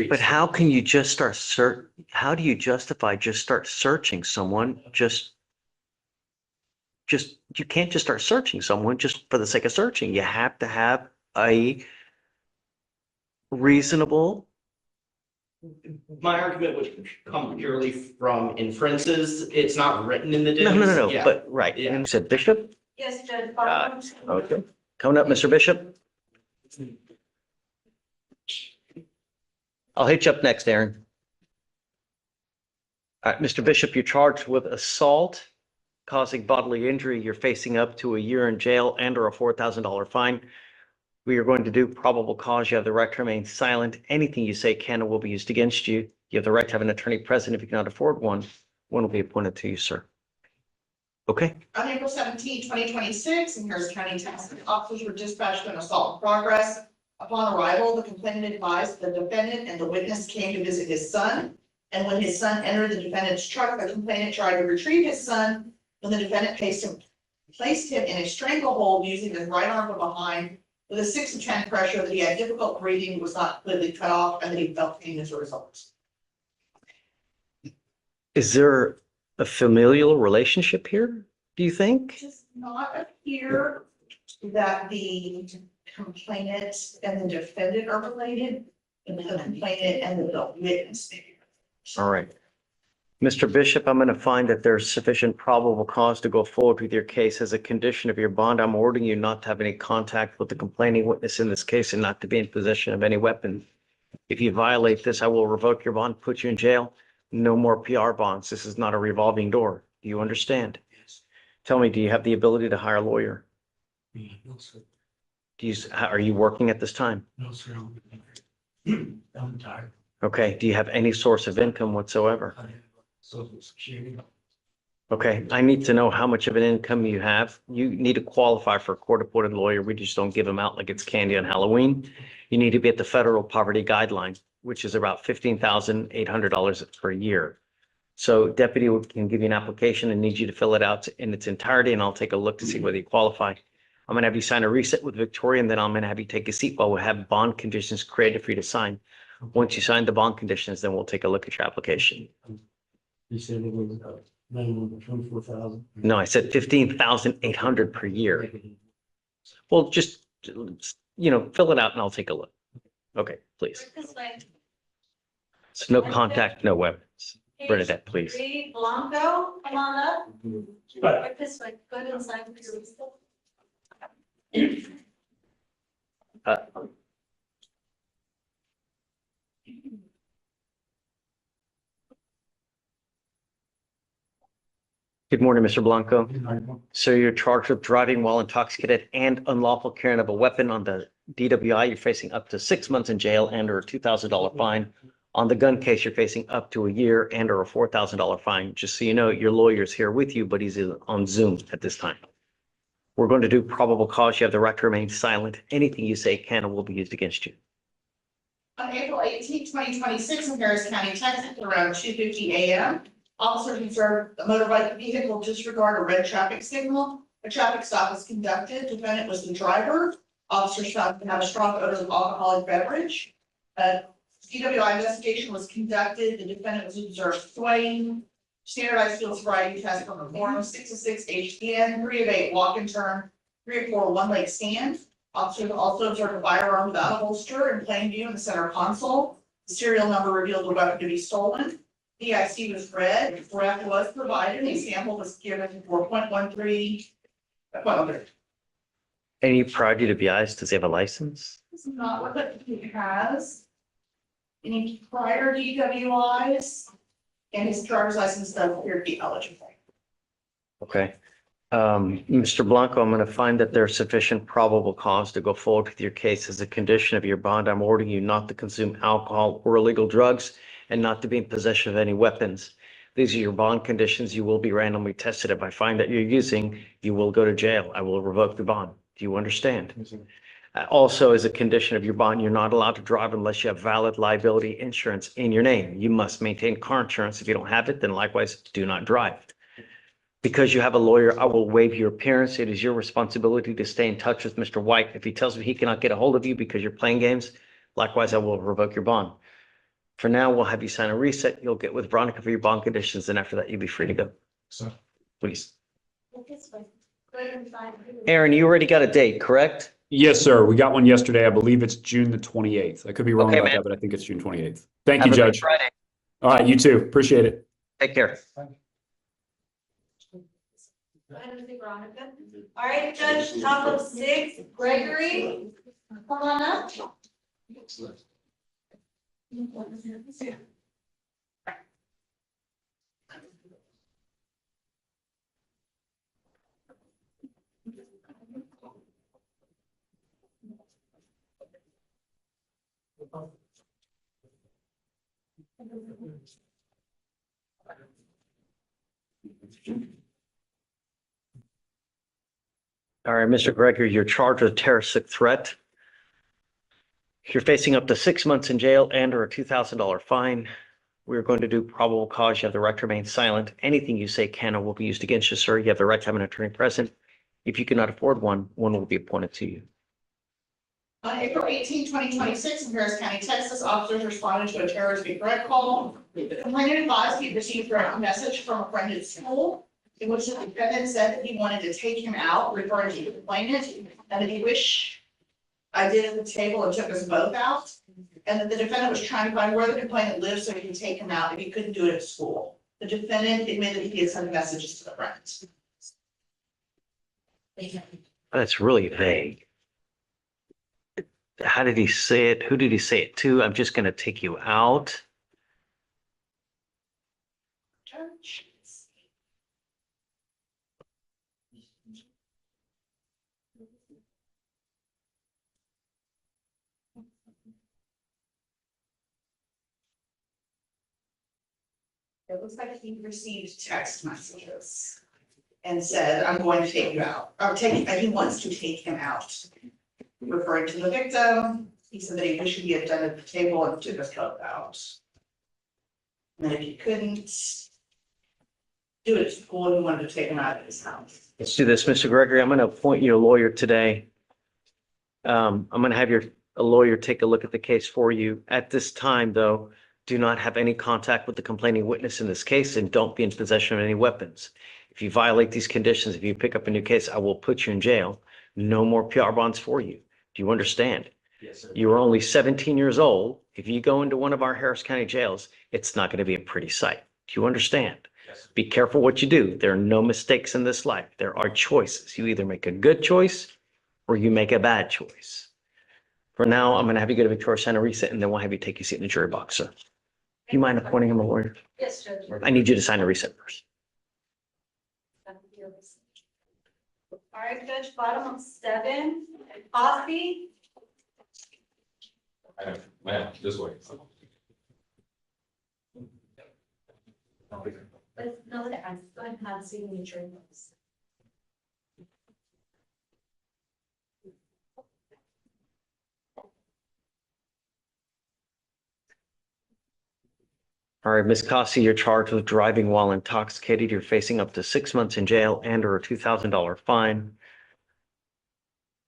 But how can you just start how do you justify just start searching someone? You can't just start searching someone just for the sake of searching. You have to have a reasonable. My argument would come purely from inferences. It's not written in the No, dims. no, Yeah. but right. Yeah. And you said Bishop? Yes, Judge. Okay. Coming up, Mr. Bishop. I'll hit you up next, Aaron. All right, Mr. Bishop, you're charged with assault causing bodily injury. You're facing up to a year in jail and or a $4,000 fine. We are going to do probable cause. You have the right to remain silent. Anything you say can or will be used against you. You have the right to have an attorney present. If you cannot afford one, one will be appointed to you, sir. Okay. On April 17, 2026, in Harris County, Texas, officers were dispatched to an assault in progress. Upon arrival, the complainant advised the defendant and the witness came to visit his son. And when his son entered the defendant's truck, the complainant tried to retrieve his son. When the defendant placed him in a stranglehold using his right arm from behind with a 6 to 10 pressure that he had difficult breathing, was not completely cut off, and that he felt pain as a result. Is there a familial relationship here, do you think? It does not appear that the complainant and the defendant are related, and the complainant and the witness. All right. Mr. Bishop, I'm going to find that there's sufficient probable cause to go forward with your case. As a condition of your bond, I'm ordering you not to have any contact with the complaining witness in this case and not to be in possession of any weapon. If you violate this, I will revoke your bond, put you in jail. No more PR bonds. This is not a revolving door. Do you understand? Yes. Tell me, do you have the ability to hire a lawyer? No, sir. Are you working at this time? No, sir. I'm tired. Okay. Do you have any source of income whatsoever? I have Social Security. Okay, I need to know how much of an income you have. You need to qualify for a court-appointed lawyer. We just don't give them out like it's candy on Halloween. You need to be at the federal poverty guideline, which is about $15,800 per year. So deputy can give you an application and need you to fill it out in its entirety, and I'll take a look to see whether you qualify. I'm gonna have you sign a reset with Victoria, and then I'm gonna have you take a seat while we have bond conditions created for you to sign. Once you sign the bond conditions, then we'll take a look at your application. You said it was minimum of 24,000. No, I said 15,800 per year. Well, just, fill it out and I'll take a look. Okay, please. This way. So no contact, no weapons. Bernadette, please. Three, Blanco, come on up. Right this way. Go ahead and sign. Uh, Good morning, Mr. Blanco. So you're charged with driving while intoxicated and unlawful carrying of a weapon on the DWI. You're facing up to 6 months in jail and or a $2,000 fine. On the gun case, you're facing up to a year and or a $4,000 fine. Just so you know, your lawyer's here with you, but he's on Zoom at this time. We're going to do probable cause. You have the right to remain silent. Anything you say can or will be used against you. On April 18, 2026, in Harris County, Texas, around 2:50 a.m., officers observed a motorbike vehicle disregard a red traffic signal. A traffic stop was conducted. Defendant was the driver. Officers found to have a strong odor of alcoholic beverage. DWI investigation was conducted. The defendant was observed swaying. Standardized field sobriety test from performed 6 of 6 HDN, 3 of 8 walk and turn, 3 of 4 one-leg stand. Officers also observed a firearm without a holster in plain view in the center console. The serial number revealed the weapon to be stolen. DIC was read, breath was provided, a sample was given for 0.13. Any prior DWIs? Does he have a license? This is not what he has. Any prior DWIs, and his driver's license doesn't appear to be eligible. Okay. Mr. Blanco, I'm going to find that there's sufficient probable cause to go forward with your case. As a condition of your bond, I'm ordering you not to consume alcohol or illegal drugs and not to be in possession of any weapons. These are your bond conditions. You will be randomly tested. If I find that you're using, you will go to jail. I will revoke the bond. Do you understand? Also, as a condition of your bond, you're not allowed to drive unless you have valid liability insurance in your name. You must maintain car insurance. If you don't have it, then likewise, do not drive. Because you have a lawyer, I will waive your appearance. It is your responsibility to stay in touch with Mr. White. If he tells me he cannot get a hold of you because you're playing games, likewise, I will revoke your bond. For now, we'll have you sign a reset. You'll get with Veronica for your bond conditions, and after that, you'll be free to go. So, Please. Look this way. Good and sign. Aaron, you already got a date, correct? Yes, sir. We got one yesterday. I believe it's June the 28th. I could be wrong Okay, about man. that, but I think it's June 28th. Thank you, Have a great Judge. Friday. All right, you too. Appreciate it. Take care. Go ahead and see Veronica. All right, Judge, top of 6, Gregory, come on up. All right, Mr. Gregory, you're charged with terroristic threat. You're facing up to 6 months in jail and or a $2,000 fine. We're going to do probable cause. You have the right to remain silent. Anything you say can or will be used against you, sir. You have the right to have an attorney present. If you cannot afford one, one will be appointed to you. On April 18, 2026, in Harris County, Texas, officers responded to a terroristic threat call. The complainant advised he received a message from a friend at school in which the defendant said that he wanted to take him out, referring to the complainant, and that he wished I did at the table and took us both out. And that the defendant was trying to find where the complainant lived so he could take him out if he couldn't do it at school. The defendant admitted he had sent messages to the friend. That's really vague. How did he say it? Who did he say it to? I'm just going to take you out. Judge. It looks like he received text messages and said, I'm going to take you out, or he wants to take him out. Referring to the victim, he said that he wished he had done it at the table and took us both out. And if he couldn't do it at school, he wanted to take him out of his house. Let's do this, Mr. Gregory. I'm going to appoint you a lawyer today. I'm going to have a lawyer take a look at the case for you. At this time, though, do not have any contact with the complaining witness in this case and don't be in possession of any weapons. If you violate these conditions, if you pick up a new case, I will put you in jail. No more PR bonds for you. Do you understand? yes, sir. You are only 17 years old. If you go into one of our Harris County jails, it's not going to be a pretty sight. Do you understand? Yes. Be careful what you do. There are no mistakes in this life. There are choices. You either make a good choice or you make a bad choice. For now, I'm going to have you go to Victoria Center reset, and then we'll have you take your seat in the jury box, sir. Do you mind appointing him a lawyer? Yes, Judge. I need you to sign a reset first. All right, Judge, bottom of 7, Osby. Ma'am, this way. Let's know that I'm going to have signature. All right, Ms. Cossey, you're charged with driving while intoxicated. You're facing up to 6 months in jail and or a $2,000 fine.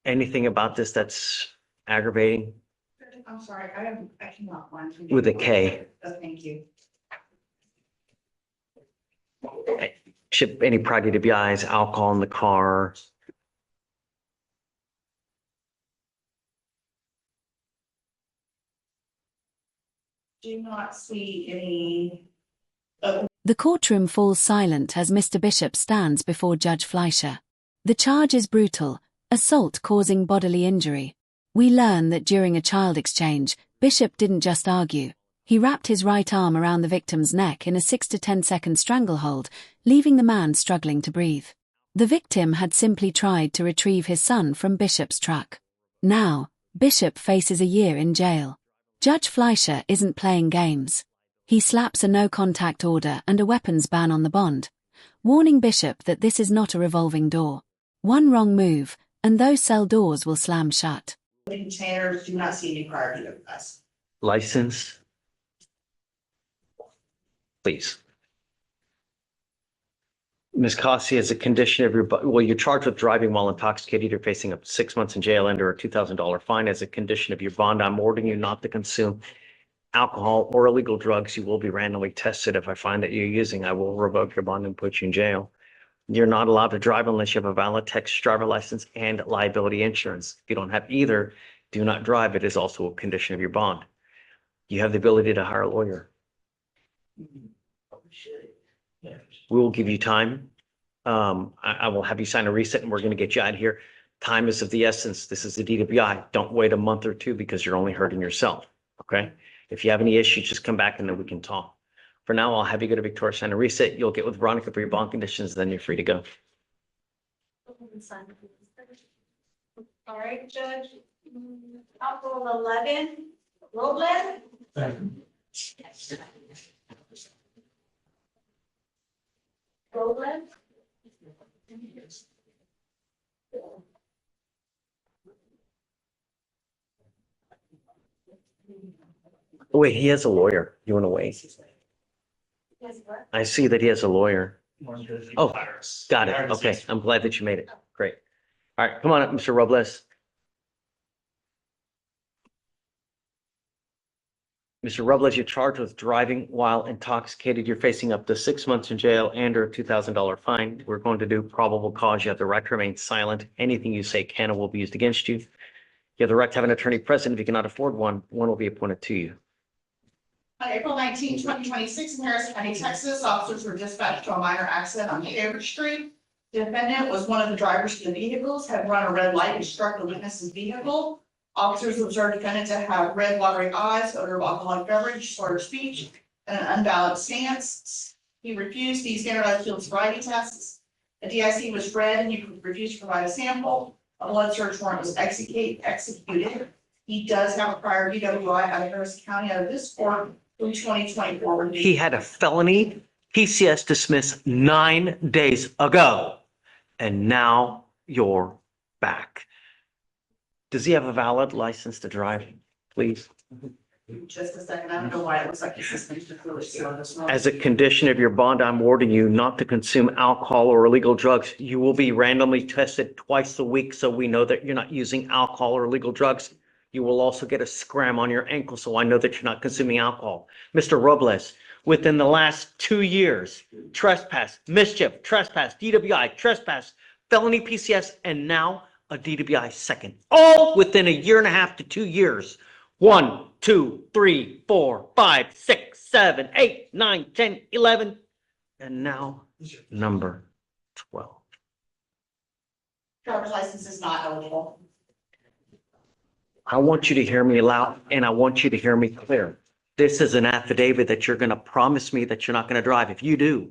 Anything about this that's aggravating? I'm sorry, I cannot find. With a K. Thank you. Any Friday to be eyes, alcohol in the car? Do not see any. The courtroom falls silent as Mr. Bishop stands before Judge Fleischer. The charge is brutal, assault causing bodily injury. We learn that during a child exchange, Bishop didn't just argue. He wrapped his right arm around the victim's neck in a 6 to 10 second stranglehold, leaving the man struggling to breathe. The victim had simply tried to retrieve his son from Bishop's truck. Now, Bishop faces a year in jail. Judge Fleischer isn't playing games. He slaps a no-contact order and a weapons ban on the bond, warning Bishop that this is not a revolving door. One wrong move, and those cell doors will slam shut. The containers, do not see any prior to us. License? Please. Ms. Cossey, as a condition of your, you're charged with driving while intoxicated. You're facing up to 6 months in jail and or a $2,000 fine. As a condition of your bond, I'm ordering you not to consume alcohol or illegal drugs, you will be randomly tested. If I find that you're using, I will revoke your bond and put you in jail. You're not allowed to drive unless you have a valid Texas driver license and liability insurance. If you don't have either, do not drive. It is also a condition of your bond. You have the ability to hire a lawyer. We will give you time. I will have you sign a reset and we're going to get you out of here. Time is of the essence. This is the DWI. Don't wait a month or two because you're only hurting yourself. Okay. If you have any issues, just come back and then we can talk. For now, I'll have you go to Victoria, sign a reset. You'll get with Veronica for your bond conditions. Then you're free to go. All right, Judge. Article 11, Robles. Robles. Oh, wait, he has a lawyer. You want to wait? Yes, what? I see that he has a lawyer. Oh, got it. Okay. I'm glad that you made it. Great. All right, come on up, Mr. Robles. Mr. Robles, you're charged with driving while intoxicated. You're facing up to 6 months in jail and or $2,000 fine. We're going to do probable cause. You have the right to remain silent. Anything you say can and will be used against you. You have the right to have an attorney present. If you cannot afford one, one will be appointed to you. On April 19, 2026, in Harris County, Texas, officers were dispatched to a minor accident on Hayward Street. The defendant was one of the drivers of the vehicles, had run a red light and struck the witness's vehicle. Officers observed defendant to have red watery eyes, odor of alcoholic beverage, slurred speech, and an unbalanced stance. He refused the standardized field sobriety tests. A DIC was read and he refused to provide a sample. A blood search warrant was executed. He does have a prior DWI out of Harris County out of this court from 2024. He had a felony PCS dismissed 9 days ago, and now you're back. Does he have a valid license to drive, please? Just a second, I don't know why it looks like the system's just really slow this morning. As a condition of your bond, I'm warning you not to consume alcohol or illegal drugs. You will be randomly tested twice a week, so we know that you're not using alcohol or illegal drugs. You will also get a scram on your ankle, so I know that you're not consuming alcohol. Mr. Robles, within the last 2 years, trespass, mischief, trespass, DWI, trespass, felony PCS, and now a DWI second. All within 1.5 to 2 years. 1, 2, 3, 4, 5, 6, 7, 8, 9, 10, 11, and now number 12. Driver's license is not eligible. I want you to hear me loud and I want you to hear me clear. This is an affidavit that you're going to promise me that you're not going to drive. If you do,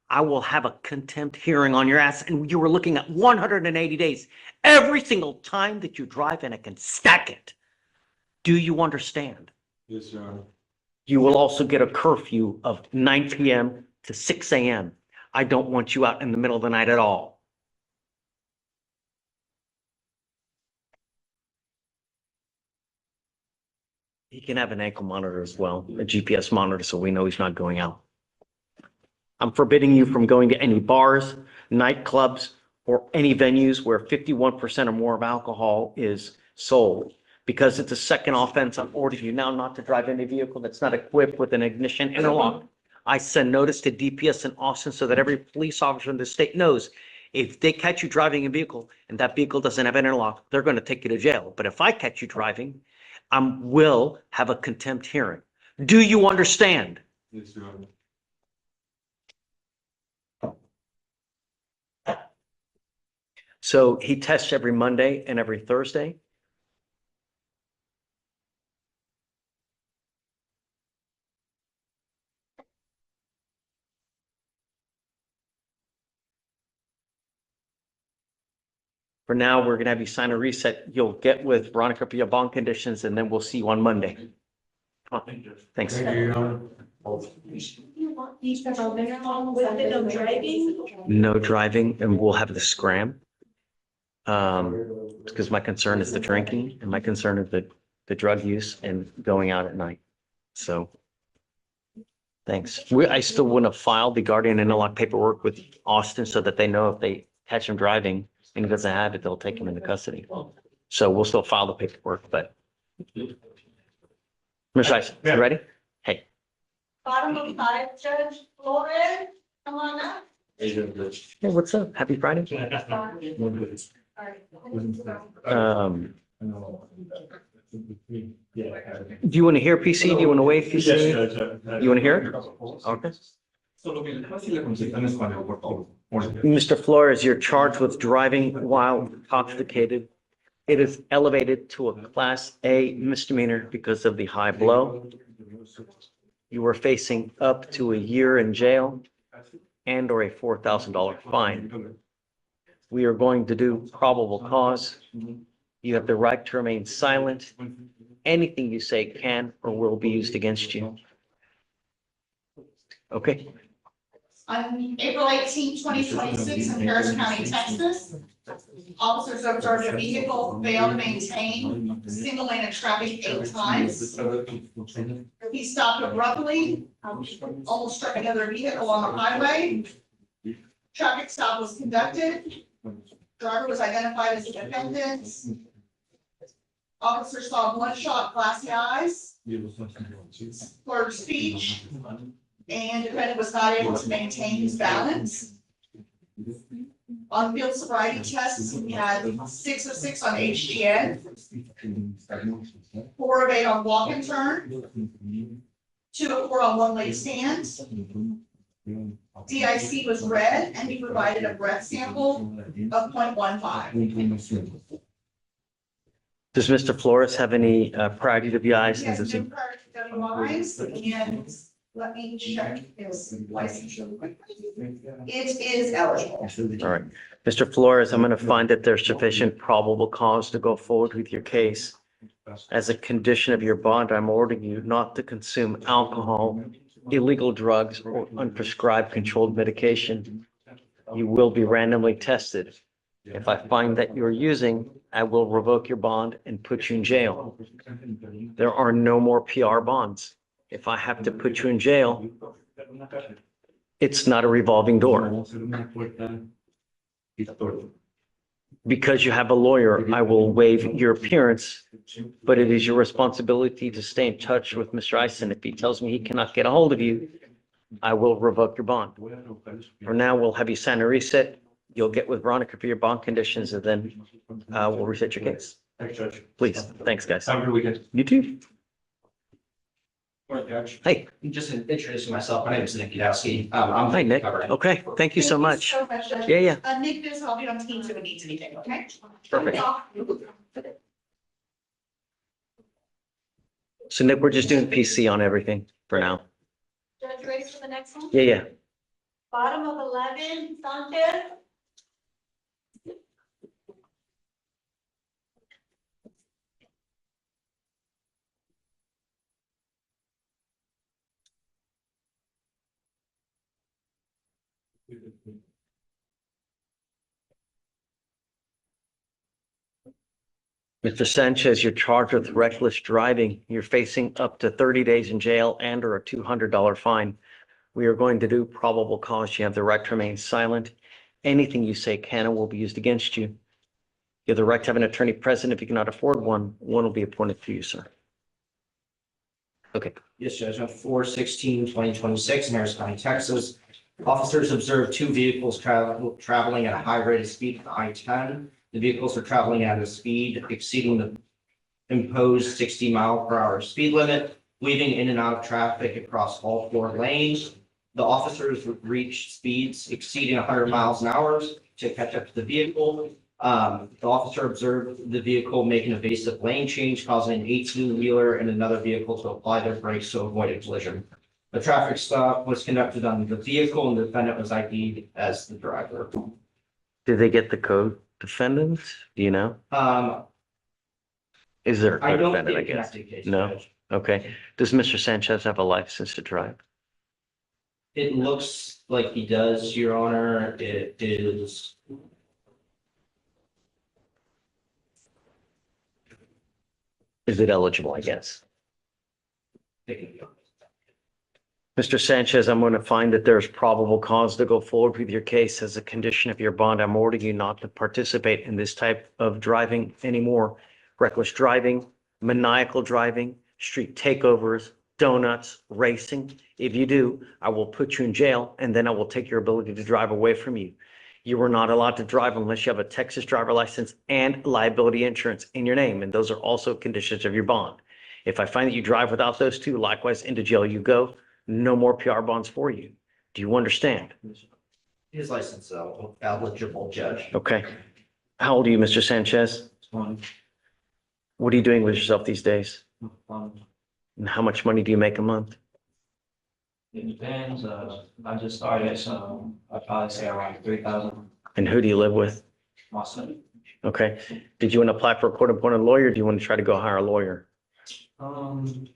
I will have a contempt hearing on your ass, and you were looking at 180 days every single time that you drive, and I can stack it. Do you understand? Yes, sir. You will also get a curfew of 9 p.m. to 6 a.m. I don't want you out in the middle of the night at all. He can have an ankle monitor as well, a GPS monitor, so we know he's not going out. I'm forbidding you from going to any bars, nightclubs, or any venues where 51% or more of alcohol is sold. Because it's a second offense, I'm ordering you now not to drive any vehicle that's not equipped with an ignition interlock. I send notice to DPS in Austin so that every police officer in the state knows if they catch you driving a vehicle and that vehicle doesn't have an interlock, they're going to take you to jail. But if I catch you driving, I will have a contempt hearing. Do you understand? Yes, sir. So he tests every Monday and every Thursday. For now, we're going to have you sign a reset. You'll get with Veronica for your bond conditions, and then we'll see you on Monday. Thanks. Thank you, Your Honor. With the no driving? No driving, and we'll have the scram. Because my concern is the drinking, and my concern is the drug use and going out at night. So, thanks. I still want to file the guardian interlock paperwork with Austin so that they know if they catch him driving and he doesn't have it, they'll take him into custody. So we'll still file the paperwork, but Ms. Rice, you ready? Hey, Bottom of five, Judge Flores, come on up. hey, what's up? Happy Friday. All right. Do you want to hear PC? Do you want to waive PC? You want to hear it? Okay. Mr. Flores, you're charged with driving while intoxicated. It is elevated to a Class A misdemeanor because of the high blow. You are facing up to a year in jail and or a $4,000 fine. We are going to do probable cause. You have the right to remain silent. Anything you say can or will be used against you. Okay, On April 18, 2026, in Harris County, Texas, officers observed a vehicle fail to maintain single lane of traffic 8 times. He stopped abruptly, almost struck another vehicle on the highway. Traffic stop was conducted. Driver was identified as a defendant. Officer saw bloodshot, glassy eyes, slurred speech, and defendant was not able to maintain his balance. On field sobriety tests, he had 6 of 6 on HGN, 4 of 8 on walk and turn, 2 of 4 on one leg stand. DIC was red, and he provided a breath sample of 0.15. does Mr. Flores have any prior DWIs? He has no prior DWIs, and let me check his license real quickly. It is eligible. All right, Mr. Flores, I'm going to find that there's sufficient probable cause to go forward with your case. As a condition of your bond, I'm ordering you not to consume alcohol, illegal drugs, or unprescribed controlled medication. You will be randomly tested. If I find that you're using, I will revoke your bond and put you in jail. There are no more PR bonds. If I have to put you in jail, it's not a revolving door. Because you have a lawyer, I will waive your appearance, but it is your responsibility to stay in touch with Mr. Eisen. If he tells me he cannot get a hold of you, I will revoke your bond. For now, we'll have you sign a reset. You'll get with Veronica for your bond conditions, and then we'll reset your case. Thanks, Judge. Please. Thanks, guys. Have a good weekend. You too. Morning, Judge. Hey, Just introducing myself, my name is Nick Yudowski. I'm. hi, Nick. covered. Okay, thank you so much. So much, Judge. Yeah, yeah, Nick, this, I'll be on Teams if it needs anything, okay? perfect. So Nick, we're just doing PC on everything for now. Judge, ready for the next one? Yeah, yeah. Bottom of 11, Sanchez. Mr. Sanchez, you're charged with reckless driving. You're facing up to 30 days in jail and or a $200 fine. We are going to do probable cause. You have the right to remain silent. Anything you say can and will be used against you. You have the right to have an attorney present. If you cannot afford one, one will be appointed to you, sir. Okay, Yes, Judge, on 4/16/2026 in Harris County, Texas. Officers observed 2 vehicles traveling at a high rate of speed on I-10. The vehicles are traveling at a speed exceeding the imposed 60-mile-per-hour speed limit, weaving in and out of traffic across all 4 lanes. The officers reached speeds exceeding 100 miles an hour to catch up to the vehicle. The officer observed the vehicle make an evasive lane change, causing an 18-wheeler and another vehicle to apply their brakes to avoid a collision. The traffic stop was conducted on the vehicle, and the defendant was ID'd as the driver. did they get the code defendant? Do you know? Is there a I code don't defendant, I think guess? connected case, No. Judge. Okay. Does Mr. Sanchez have a license to drive? It looks like he does, Your Honor. It is. Is it eligible, I guess? Mr. Sanchez, I'm going to find that there's probable cause to go forward with your case as a condition of your bond. I'm ordering you not to participate in this type of driving anymore. Reckless driving, maniacal driving, street takeovers, donuts, racing. If you do, I will put you in jail and then I will take your ability to drive away from you. You are not allowed to drive unless you have a Texas driver license and liability insurance in your name, and those are also conditions of your bond. If I find that you drive without those two, likewise, into jail you go. No more PR bonds for you. Do you understand? His license, eligible, Judge. Okay. How old are you, Mr. Sanchez? What are you doing with yourself these days? And how much money do you make a month? It depends, I just started, so I'd probably say around 3,000 And who do you live with? myself. Okay. Did you want to apply for a court-appointed lawyer? Or do you want to try to go hire a lawyer? Can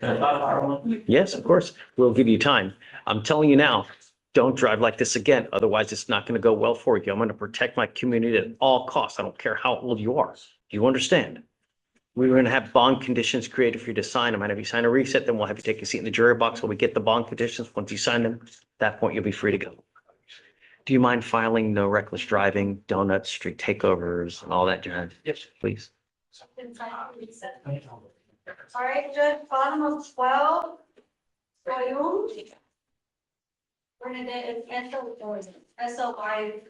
I hire one? Yes, of course. We'll give you time. I'm telling you now, don't drive like this again. Otherwise, it's not going to go well for you. I'm going to protect my community at all costs. I don't care how old you are. Do you understand? We're going to have bond conditions created for you to sign. I might have you sign a reset, then we'll have you take a seat in the jury box while we get the bond conditions. Once you sign them, at that point, you'll be free to go. Do you mind filing no reckless driving, donuts, street takeovers, and all that, Judge? Yes, please. All right, Judge, bottom of 12. Soyun. Bernadette is SOI.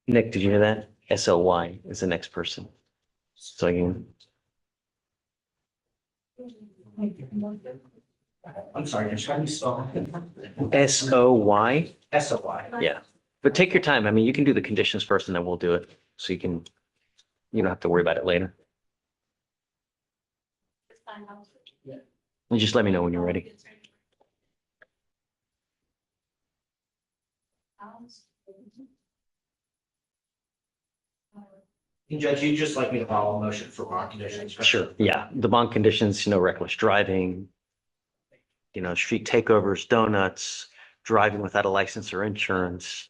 Nick, did you hear that? SLY is the next person. So you, I'm sorry, Judge, how do you spell SOY? SOI? Yeah. But take your time. I mean, you can do the conditions first and then we'll do it. So you don't have to worry about it later. And just let me know when you're ready. And Judge, you'd just like me to follow a motion for bond conditions? right? Sure. Yeah. The bond conditions, reckless driving, street takeovers, donuts, driving without a license or insurance.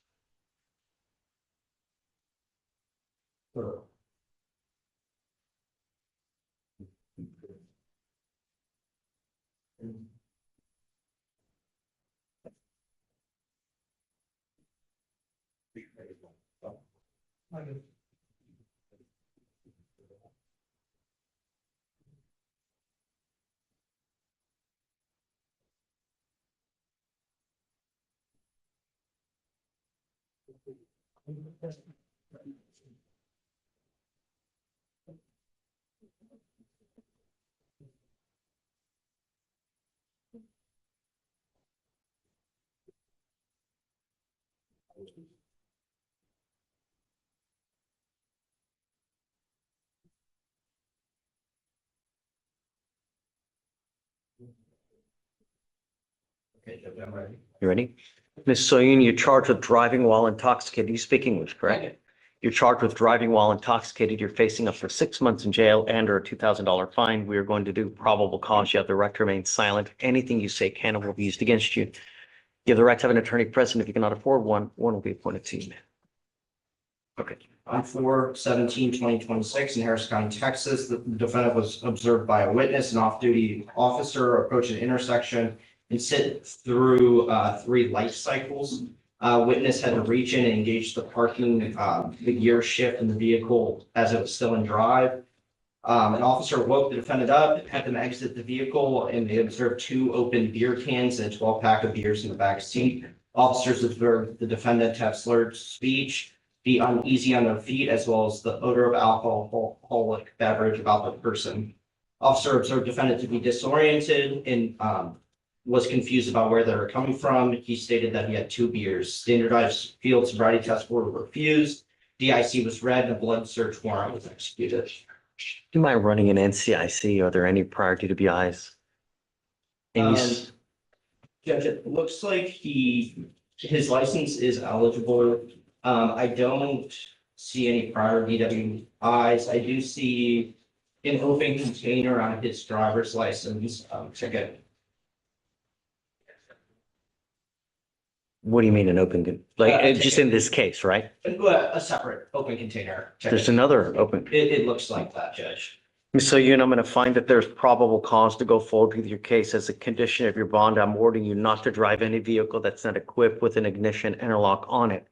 Okay, Judge, I'm ready. You ready? Ms. Soyun, you're charged with driving while intoxicated. You speak English, correct? You're charged with driving while intoxicated. You're facing up for 6 months in jail and or a $2,000 fine. We are going to do probable cause. You have the right to remain silent. Anything you say can and will be used against you. You have the right to have an attorney present. If you cannot afford one will be appointed to you. Okay. On 4/17/2026 in Harris County, Texas, the defendant was observed by a witness, an off-duty officer approach an intersection and sit through 3 light cycles. Witness had to reach in and engage the parking, the gear shift in the vehicle as it was still in drive. An officer woke the defendant up, had them exit the vehicle, and they observed 2 open beer cans and a 12-pack of beers in the back seat. Officers observed the defendant have slurred speech, be uneasy on their feet, as well as the odor of alcoholic beverage about the person. Officer observed defendant to be disoriented and was confused about where they were coming from. He stated that he had 2 beers. Standardized field sobriety tests were refused. DIC was read and a blood search warrant was executed. Do you mind running an NCIC? Are there any prior DWIs? Judge, it looks like his license is eligible. I don't see any prior DWIs. I do see an open container on his driver's license. Check it. What do you mean an open, just in this case, right? A separate open container. Check There's it. another open. It looks like that, Judge. So I'm going to find that there's probable cause to go forward with your case as a condition of your bond. I'm ordering you not to drive any vehicle that's not equipped with an ignition interlock on it.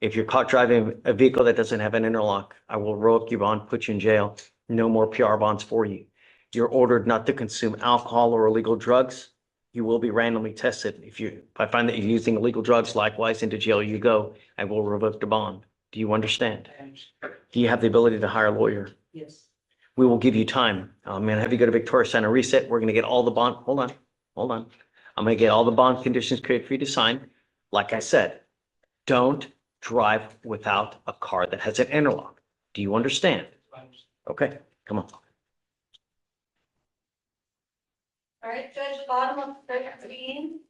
If you're caught driving a vehicle that doesn't have an interlock, I will revoke your bond, put you in jail. No more PR bonds for you. You're ordered not to consume alcohol or illegal drugs. You will be randomly tested. If I find that you're using illegal drugs, likewise into jail you go. I will revoke the bond. Do you understand? Do you have the ability to hire a lawyer? Yes. We will give you time. I'm gonna have you go to Victoria Center Reset. We're gonna get all the bond, hold on. I'm gonna get all the bond conditions created for you to sign. Like I said, don't drive without a car that has an interlock. Do you understand? Okay, come on. All right, Judge, bottom of 13.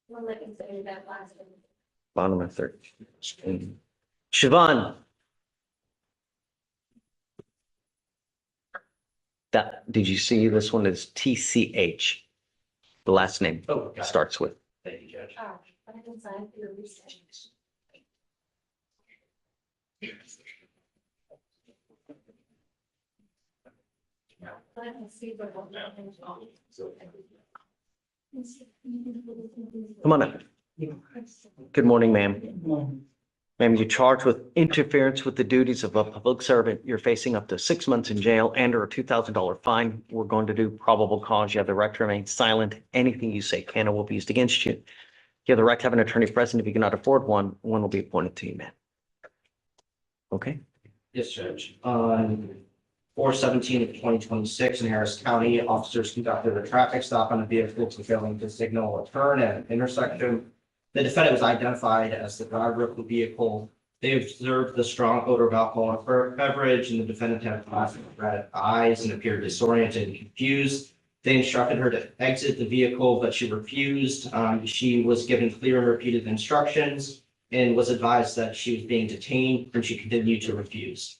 We'll let you say that last one. Bottom of 3. Siobhan. Did you see this one is TCH? The last name Oh, got it. starts with. Thank you, Judge. Oh, I can sign for your research. I can see what I'm doing. Come on up. Good morning, ma'am. Ma'am, you're charged with interference with the duties of a public servant. You're facing up to 6 months in jail and or a $2,000 fine. We're going to do probable cause. You have the right to remain silent. Anything you say can or will be used against you. You have the right to have an attorney present. If you cannot afford one, one will be appointed to you, ma'am. Okay? Yes, Judge. On 4/17 of 2026 in Harris County, officers conducted a traffic stop on a vehicle for failing to signal a turn at an intersection. The defendant was identified as the driver of the vehicle. They observed the strong odor of alcohol in beverage, and the defendant had plastic red eyes and appeared disoriented and confused. They instructed her to exit the vehicle, but she refused. She was given clear and repeated instructions and was advised that she was being detained, and she continued to refuse.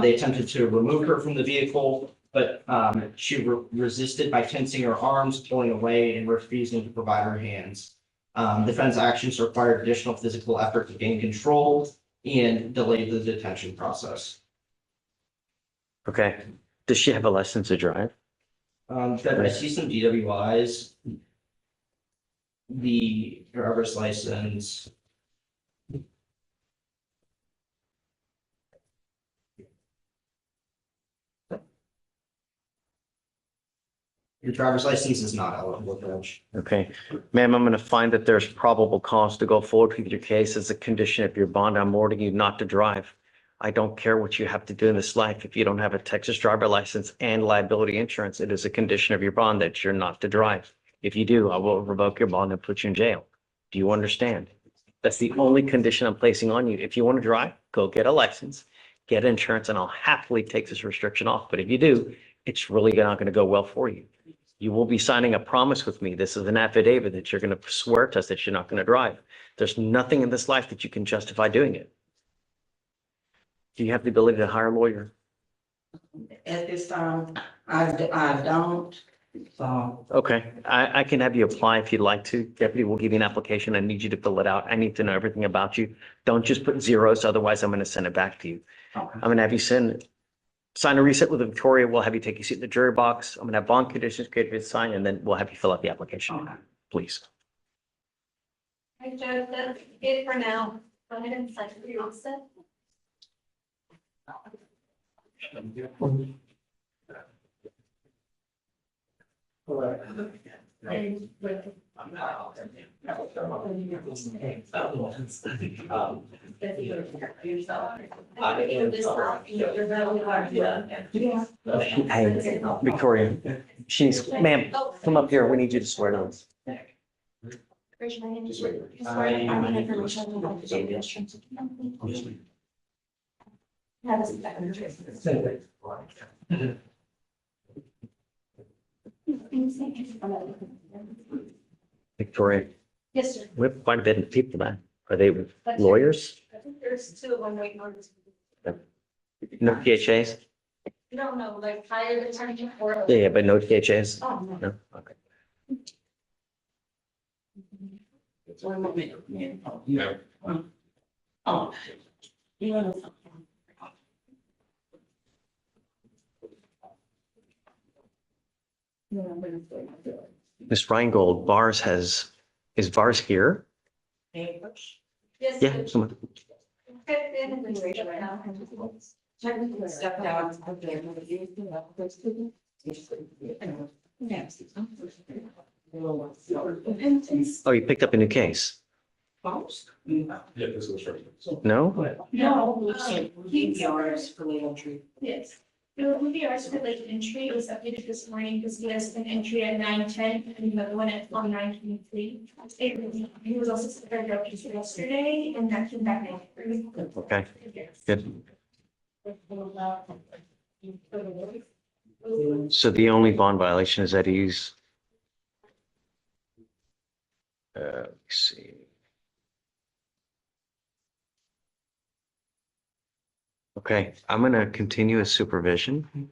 They attempted to remove her from the vehicle, but she resisted by tensing her arms, pulling away, and refusing to provide her hands. Defense actions required additional physical effort to gain control and delay the detention process. Okay. Does she have a license to drive? Judge, I see some DWIs. The driver's license. Your driver's license is not eligible, Judge. Okay. Ma'am, I'm going to find that there's probable cause to go forward with your case as a condition of your bond. I'm ordering you not to drive. I don't care what you have to do in this life. If you don't have a Texas driver license and liability insurance, it is a condition of your bond that you're not to drive. If you do, I will revoke your bond and put you in jail. Do you understand? That's the only condition I'm placing on you. If you want to drive, go get a license, get insurance, and I'll happily take this restriction off. But if you do, it's really not going to go well for you. You will be signing a promise with me. This is an affidavit that you're going to swear to us that you're not going to drive. There's nothing in this life that you can justify doing it. Do you have the ability to hire a lawyer? At this time, I don't, so. Okay, I can have you apply if you'd like to. Deputy will give you an application. I need you to fill it out. I need to know everything about you. Don't just put zeros, otherwise I'm going to send it back to you. Okay. I'm going to have you sign a reset with Victoria. We'll have you take your seat in the jury box. I'm going to have bond conditions created for you to sign, and then we'll have you fill out the application. Okay. Please. All right, Judge, that's it for now. Go ahead and sign for your reset. Hey, Victoria, ma'am, come up here. We need you to swear to us. Raise your hand. Swear to me information I'm about to do the insurance. Have a second. Victoria, Yes, sir. we have quite a bit of people there. Are they That's it. lawyers? I think there's two of them waiting on this. No PHAs? No, like hired attorney or. Yeah, but no PHAs? Oh, no. No? Okay. One moment. Yeah. Oh. You want to. Ms. Reingold, is VARS here? Yes. Yeah, come on. Step down. Oh, you picked up a new case? No? No. PPRs for legal treatment. Yes. The PPRs for late entry was updated this morning because he has an entry at 9:10 and another one at 9:23. He was also supposed to just yesterday and that came back. Okay, good. So the only bond violation is that he's let's see. Okay, I'm gonna continue his supervision,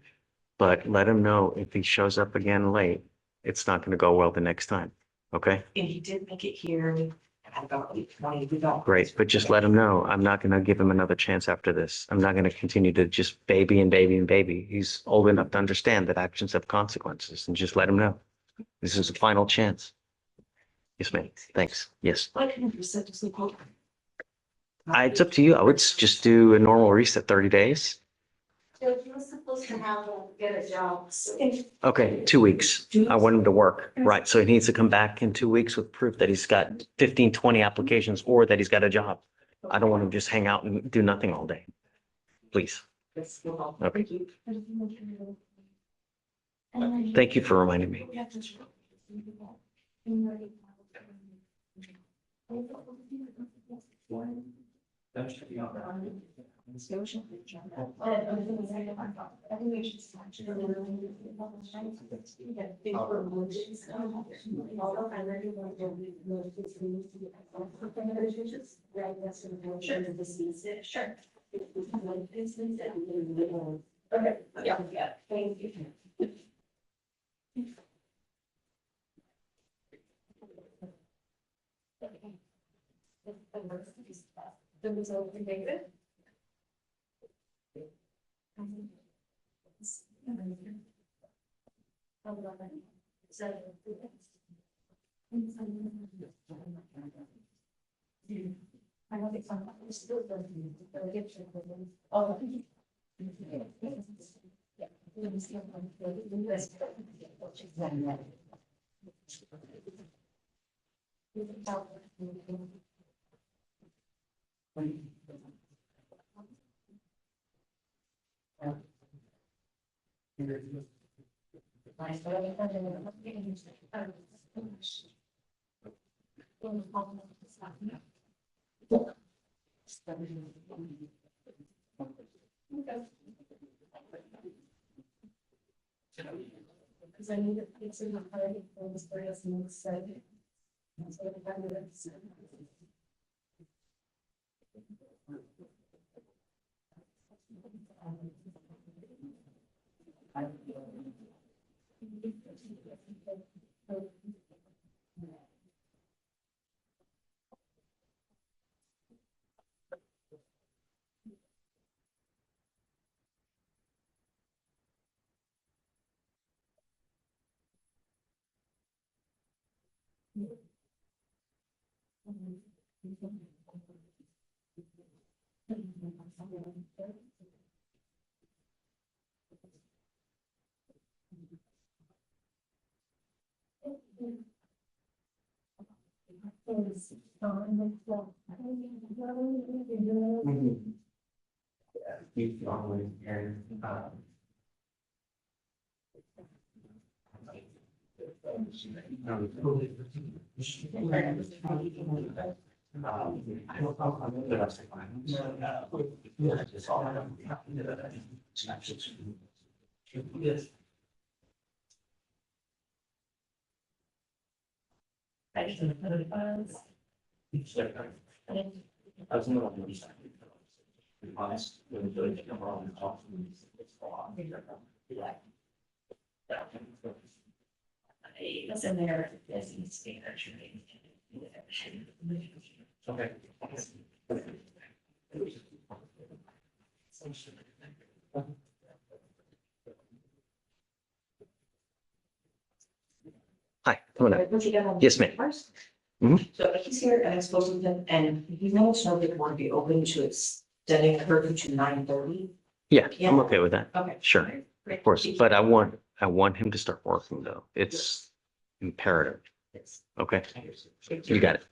but let him know if he shows up again late, it's not gonna go well the next time, okay? And he did make it here at about 8:20. We don't. Great, but just let him know, I'm not gonna give him another chance after this. I'm not gonna continue to just baby and baby and baby. He's old enough to understand that actions have consequences, and just let him know. This is a final chance. Yes, ma'am, thanks, yes. Like 100% to sleep over. It's up to you. I would just do a normal reset 30 days. So he was supposed to have get a job. Okay, 2 weeks. I want him to work. Right. So he needs to come back in 2 weeks with proof that he's got 15, 20 applications or that he's got a job. I don't want him to just hang out and do nothing all day. Please. Okay. Thank you for reminding me. Sure. Okay, yeah, thank you. Because I need to fix it up already for this various things said. So if I would have said. It's in there, as you see, actually. Okay. Hi, come on up. Yes, ma'am. So he's here and I spoke with him and he wants to know if they want to be open to extending the curfew to 9:30. Yeah, I'm okay with that. Okay. Sure, of course, but I want him to start working though. It's imperative. Yes. Okay, you got it.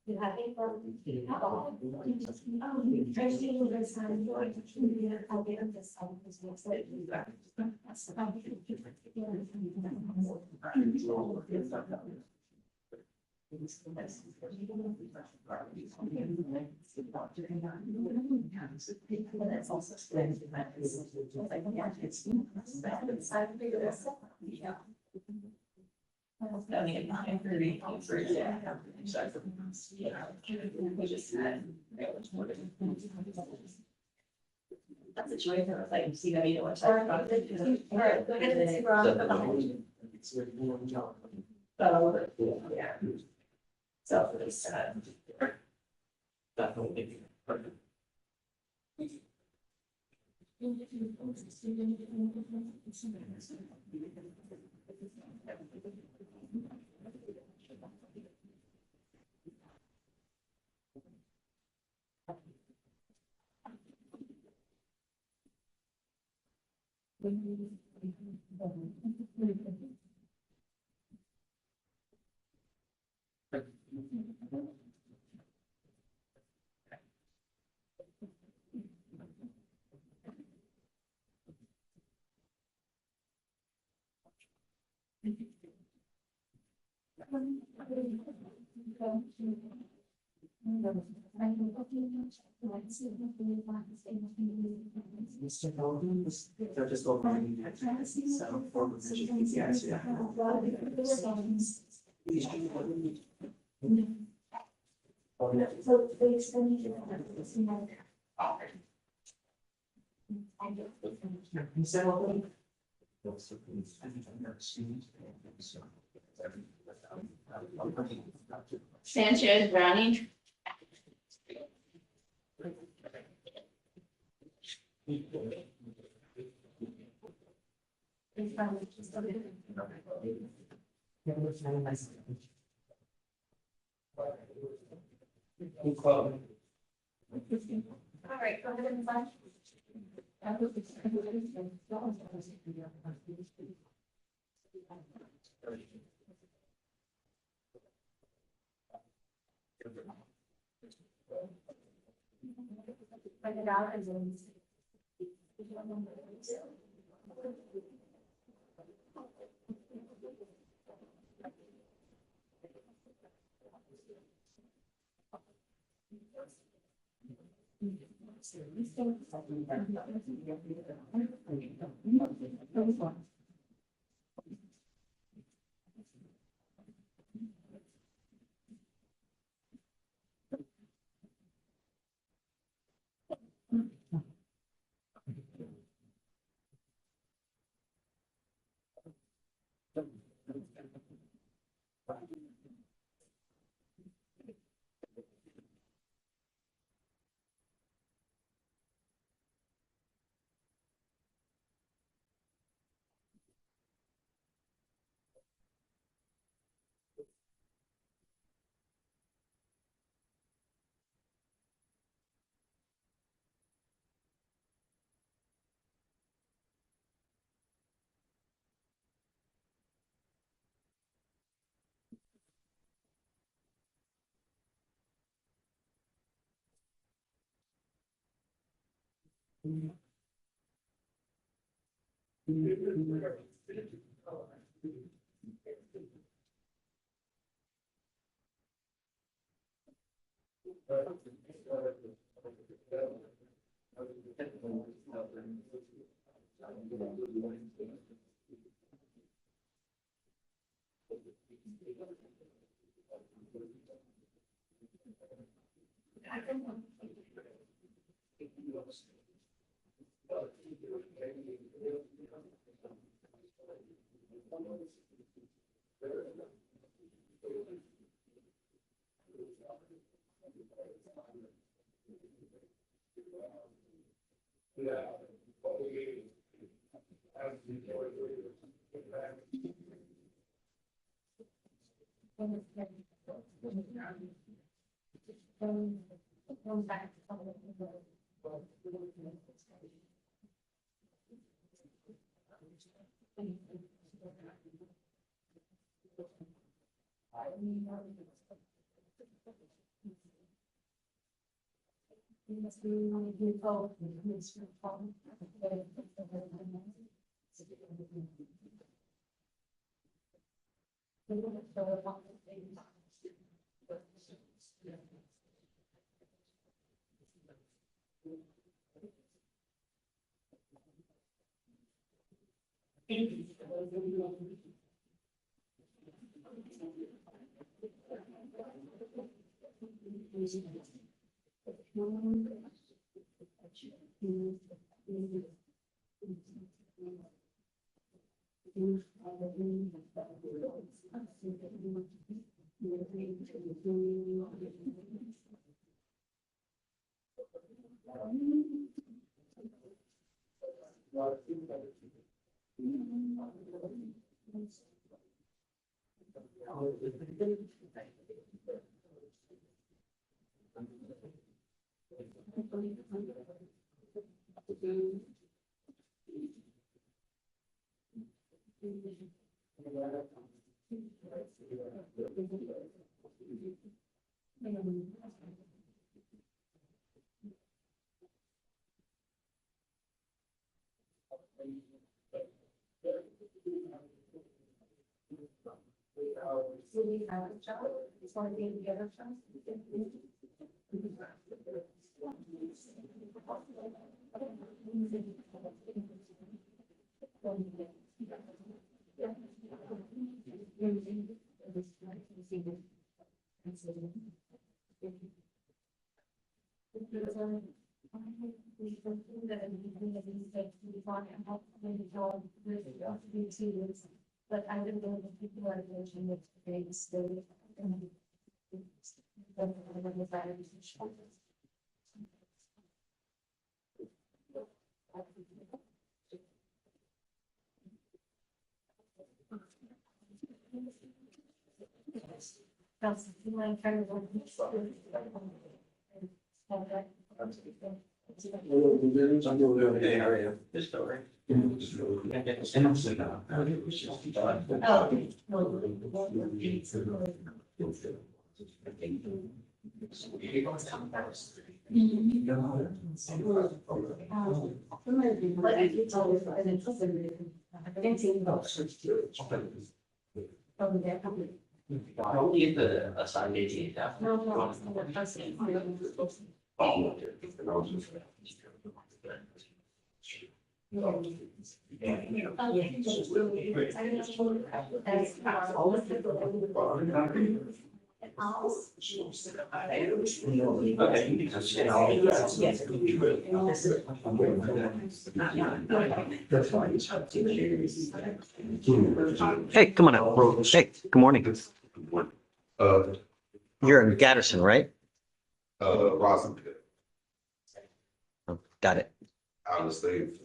You have it for. I see the sign. I'll get the sign. That's also. That's a choice. I was like, see, you know what? All right, go ahead and say yeah. So for this, Mr. Golden, they're just opening. So, yes, yeah. So they extended it. You said open? Sanchez, Browning. All right, go ahead and sign. Write it out as in. But I don't know if people are mentioning it today, still. Don't leave the assigned date. Hey, come on out. Hey, good morning. You're in Gaddison, right? Rosin, Oh, got it. out of state.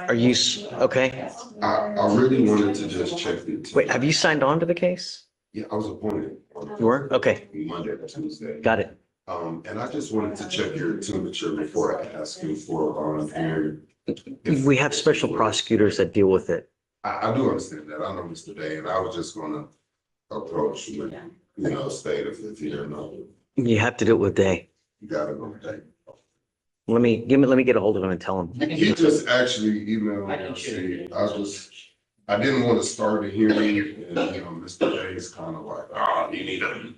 Are you, okay? I really wanted to just check it. Wait, have you signed on to the case? Yeah, I was appointed. on You were? Okay, Monday or Tuesday. got it. And I just wanted to check your temperature before I ask you for a volunteer. We have special prosecutors that deal with it. I do understand that. I know Mr. Day, and I was just gonna approach you, state if you don't know, You have to do it with Day. you gotta go Day. Let me get a hold of him and tell him. He just actually emailed me and said, I didn't want to start a hearing and, Mr. Day's kind of like, you need a.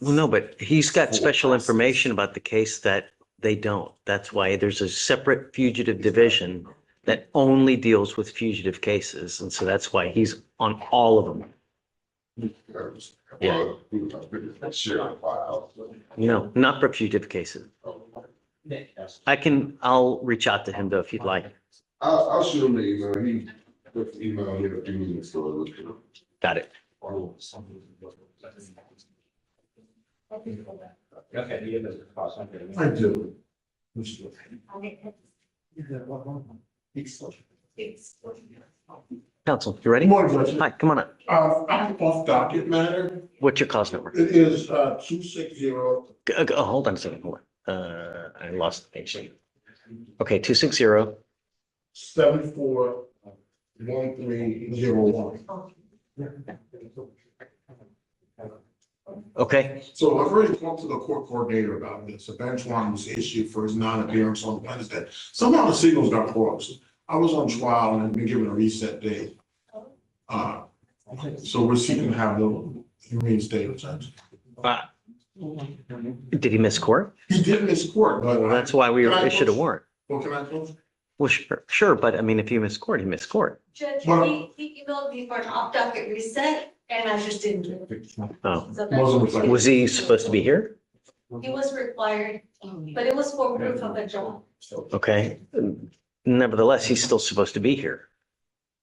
Well, no, but he's got special information about the case that they don't. That's why there's a separate fugitive division that only deals with fugitive cases. And so that's why he's on all of them. Yeah. Share a file. No, not for fugitive cases. I'll reach out to him though, if you'd like. I'll shoot him the email. Quick email here, a few minutes ago. Got it. Okay, you get those costs, okay. I do. Counsel, you ready? Good morning, Judge. Hi, come on up. I have off docket matter. What's your cause number? It is 260. Hold on a second, hold on. I lost the page. Okay, 260. 741301. Okay, So I've already talked to the court coordinator about this. A bench warrant was issued for his non-appearance on Wednesday. Somehow the signals got crossed. I was on trial and I've been given a reset date. So we're seeking to have the reinstated, Judge. did he miss court? He did miss court, but. Well, that's why we Can I issued a close? warrant. Well, can I close? Well, sure, but I mean, if you miss court, he missed court. Judge, Well- he emailed me for an off-docket reset, and I just didn't do it. Oh, So Wasn't that's- reflected. was he supposed to be here? He was required, but it was for proof of a job. Okay, nevertheless, he's still supposed to be here.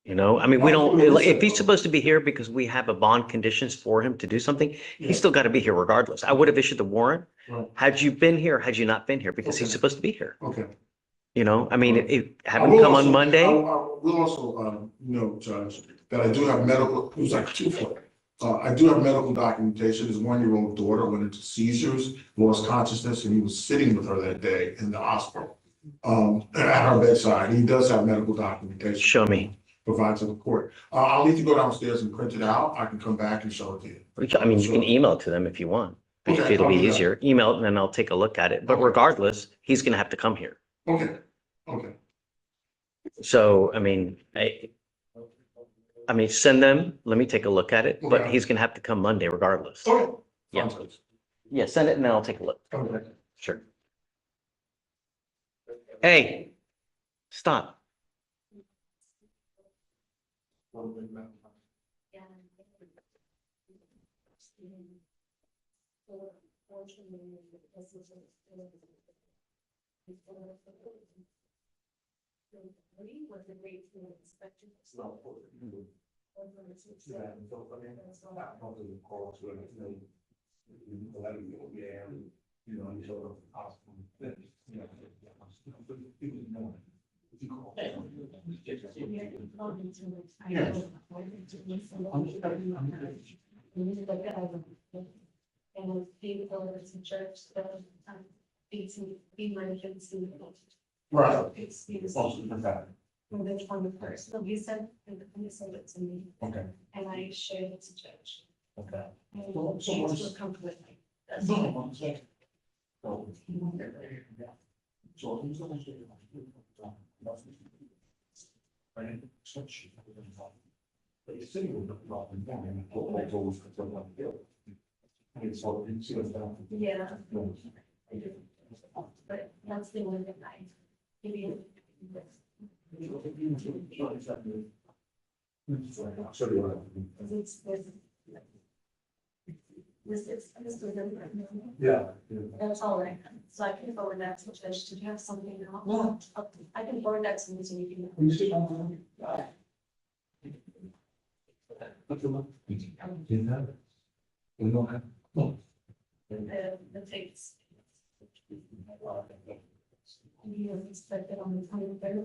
You know, I mean, we don't, if he's supposed to be here because we have a bond conditions for him to do something, he's still got to be here regardless. I would have issued the warrant. Right. Had you been here, had you not been here, because he's Okay. supposed to be here, Okay. you know, I mean, have I him will come on also- Monday. I will also, note, Judge, that I do have medical, it was like twofold. I do have medical documentation. His one-year-old daughter went into seizures, lost consciousness, and he was sitting with her that day in the hospital. At her bedside. He does have medical documentation. Show me. Provide to the court. I'll need to go downstairs and print it out. I can come back and show it to you. I mean, you can email it to them if you want. If Okay, it'll be I'll do that. easier, email it and then I'll take a look at it. But Okay. regardless, he's gonna have to come here. Okay, okay. So, I mean, send them, let me take a look at it, but Okay. he's gonna have to come Monday regardless. Okay. Yeah. Sounds good. Yeah, send it and then I'll take a look. Okay. Sure. Hey, stop. And people in some church, be my kids. Right. It's well, that's on the first, so he sent it to me, Okay. and I shared it to judge. Okay. And she was comfortable with me. That's all. Yeah. But that's the one that I give you. Yeah. That's all right. So I can forward that to judge. Did you have something else? I can forward that to you so you can. The tapes. You expected on the 23rd.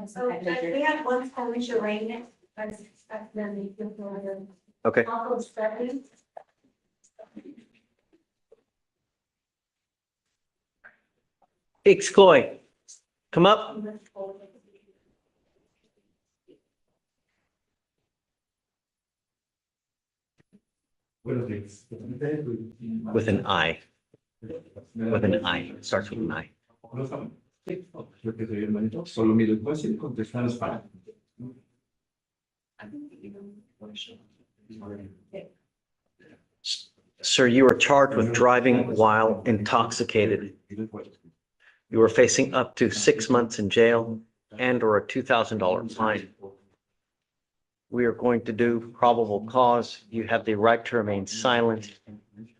So we have one time we should rate it. Okay. Excloy, come up. With an I. With an I. Starts with an I. Solo mi request y contestar es para. Sir, you are charged with driving while intoxicated. You are facing up to 6 months in jail and or a $2,000 fine. We are going to do probable cause. You have the right to remain silent.